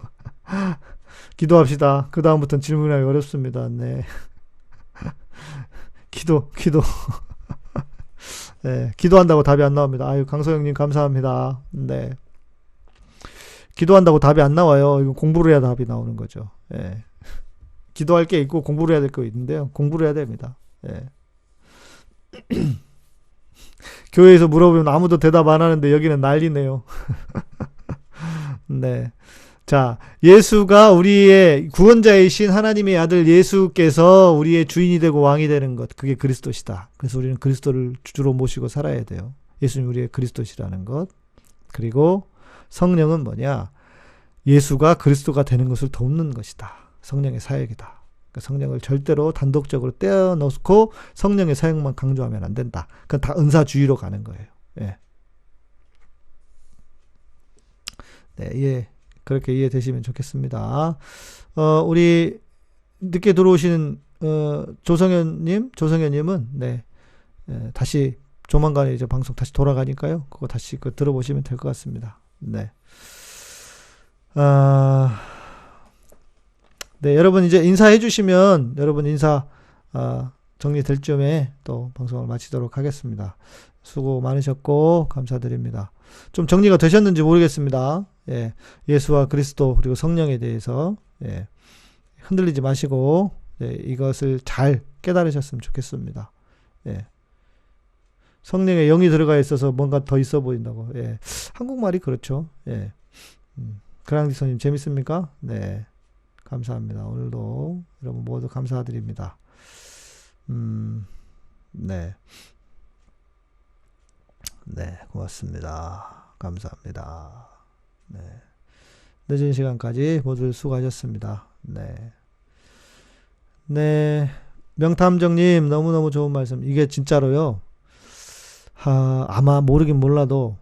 기도합시다. 그 다음부터는 질문하기 어렵습니다. 네. 기도. 네, 기도한다고 답이 안 나옵니다. 아유, 강소영님 감사합니다. 네. 기도한다고 답이 안 나와요. 이거 공부를 해야 답이 나오는 거죠. 예. 기도할 게 있고 공부를 해야 될 거 있는데요. 공부를 해야 됩니다. 예. 교회에서 물어보면 아무도 대답 안 하는데 여기는 난리네요. 네. 자, 예수가 우리의 구원자이신 하나님의 아들 예수께서 우리의 주인이 되고 왕이 되는 것, 그게 그리스도시다. 그래서 우리는 그리스도를 주로 모시고 살아야 돼요. 예수님 우리의 그리스도시라는 것. 그리고 성령은 뭐냐? 예수가 그리스도가 되는 것을 돕는 것이다. 성령의 사역이다. 그러니까 성령을 절대로 단독적으로 떼어놓고 성령의 사역만 강조하면 안 된다. 그건 다 은사주의로 가는 거예요. 예. 네, 예. 그렇게 이해되시면 좋겠습니다. 우리 늦게 들어오시는 조성현님은 다시 조만간에 이제 방송 다시 돌아가니까요. 그거 다시 들어보시면 될 것 같습니다. 네. 네, 여러분 이제 인사해 주시면 여러분 인사 정리될 쯤에 또 방송을 마치도록 하겠습니다. 수고 많으셨고 감사드립니다. 좀 정리가 되셨는지 모르겠습니다. 예, 예수와 그리스도 그리고 성령에 대해서 흔들리지 마시고 이것을 잘 깨달으셨으면 좋겠습니다. 예. 성령에 영이 들어가 있어서 뭔가 더 있어 보인다고. 예. 한국말이 그렇죠. 예. 그랑디선님 재밌습니까? 네. 감사합니다. 오늘도 여러분 모두 감사드립니다. 네. 네, 고맙습니다. 감사합니다. 네. 늦은 시간까지 모두 수고하셨습니다. 네. 네. 명탐정님, 너무너무 좋은 말씀. 이게 진짜로요. 아마 모르긴 몰라도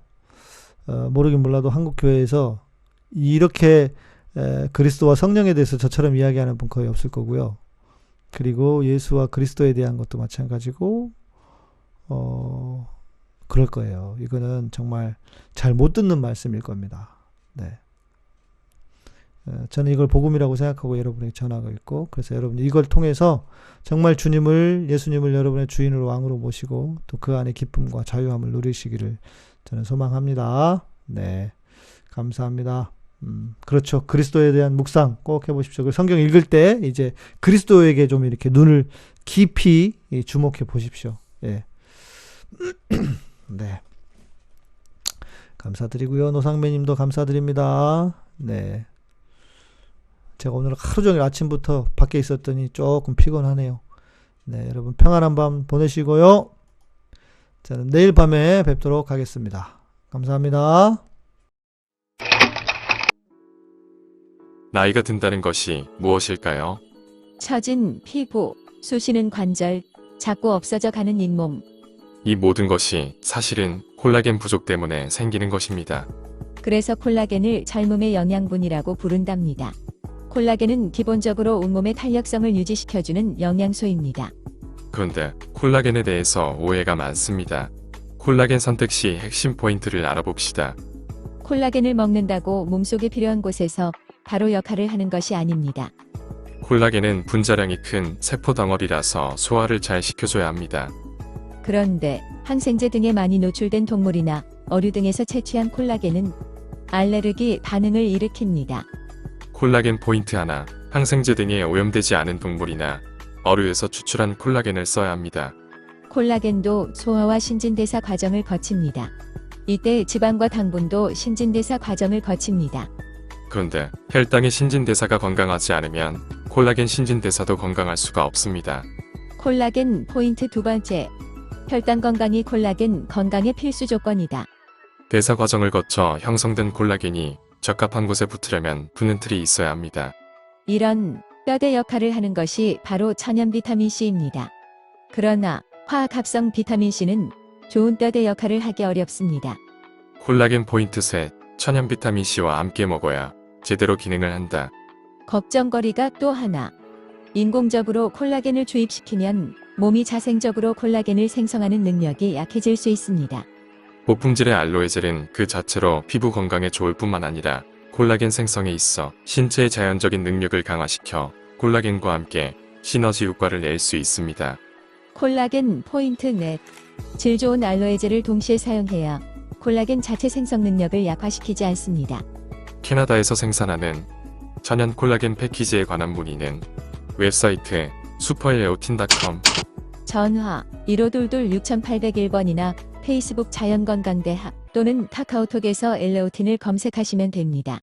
한국교회에서 이렇게 그리스도와 성령에 대해서 저처럼 이야기하는 분 거의 없을 거고요. 그리고 예수와 그리스도에 대한 것도 마찬가지고, 그럴 거예요. 이거는 정말 잘 못 듣는 말씀일 겁니다. 네. 저는 이걸 복음이라고 생각하고 여러분에게 전하고 있고, 그래서 여러분 이걸 통해서 정말 예수님을 여러분의 주인으로 왕으로 모시고 또 그 안에 기쁨과 자유함을 누리시기를 저는 소망합니다. 네. 감사합니다. 그렇죠. 그리스도에 대한 묵상 꼭 해보십시오. 성경 읽을 때 이제 그리스도에게 좀 이렇게 눈을 깊이 주목해 보십시오. 예. 네. 감사드리고요. 노상매님도 감사드립니다. 네. 제가 오늘 하루 종일 아침부터 밖에 있었더니 조금 피곤하네요. 네, 여러분 평안한 밤 보내시고요. 저는 내일 밤에 뵙도록 하겠습니다. 감사합니다. 나이가 든다는 것이 무엇일까요? 처진 피부, 쑤시는 관절, 자꾸 없어져 가는 잇몸. 이 모든 것이 사실은 콜라겐 부족 때문에 생기는 것입니다. 그래서 콜라겐을 젊음의 영양분이라고 부른답니다. 콜라겐은 기본적으로 온몸의 탄력성을 유지시켜주는 영양소입니다. 그런데 콜라겐에 대해서 오해가 많습니다. 콜라겐 선택 시 핵심 포인트를 알아봅시다. 콜라겐을 먹는다고 몸속에 필요한 곳에서 바로 역할을 하는 것이 아닙니다. 콜라겐은 분자량이 큰 세포 덩어리라서 소화를 잘 시켜줘야 합니다. 그런데 항생제 등에 많이 노출된 동물이나 어류 등에서 채취한 콜라겐은 알레르기 반응을 일으킵니다. 콜라겐 포인트 하나, 항생제 등에 오염되지 않은 동물이나 어류에서 추출한 콜라겐을 써야 합니다. 콜라겐도 소화와 신진대사 과정을 거칩니다. 이때 지방과 당분도 신진대사 과정을 거칩니다. 그런데 혈당의 신진대사가 건강하지 않으면 콜라겐 신진대사도 건강할 수가 없습니다. 콜라겐 포인트 두 번째. 혈당 건강이 콜라겐 건강의 필수 조건이다. 대사 과정을 거쳐 형성된 콜라겐이 적합한 곳에 붙으려면 붙는 틀이 있어야 합니다. 이런 뼈대 역할을 하는 것이 바로 천연 비타민 C입니다. 그러나 화학 합성 비타민 C는 좋은 뼈대 역할을 하기 어렵습니다. 콜라겐 포인트 셋, 천연 비타민 C와 함께 먹어야 제대로 기능을 한다. 걱정거리가 또 하나. 인공적으로 콜라겐을 주입시키면 몸이 자생적으로 콜라겐을 생성하는 능력이 약해질 수 있습니다. 고품질의 알로에 젤은 그 자체로 피부 건강에 좋을 뿐만 아니라 콜라겐 생성에 있어 신체의 자연적인 능력을 강화시켜 콜라겐과 함께 시너지 효과를 낼 수 있습니다. 콜라겐 포인트 넷. 질 좋은 알로에젤을 동시에 사용해야 콜라겐 자체 생성 능력을 약화시키지 않습니다. 캐나다에서 생산하는 천연 콜라겐 패키지에 관한 문의는 웹사이트 슈퍼엘레오틴.com 전화 1522-6801번이나 페이스북 자연건강대학 또는 카카오톡에서 엘레오틴을 검색하시면 됩니다.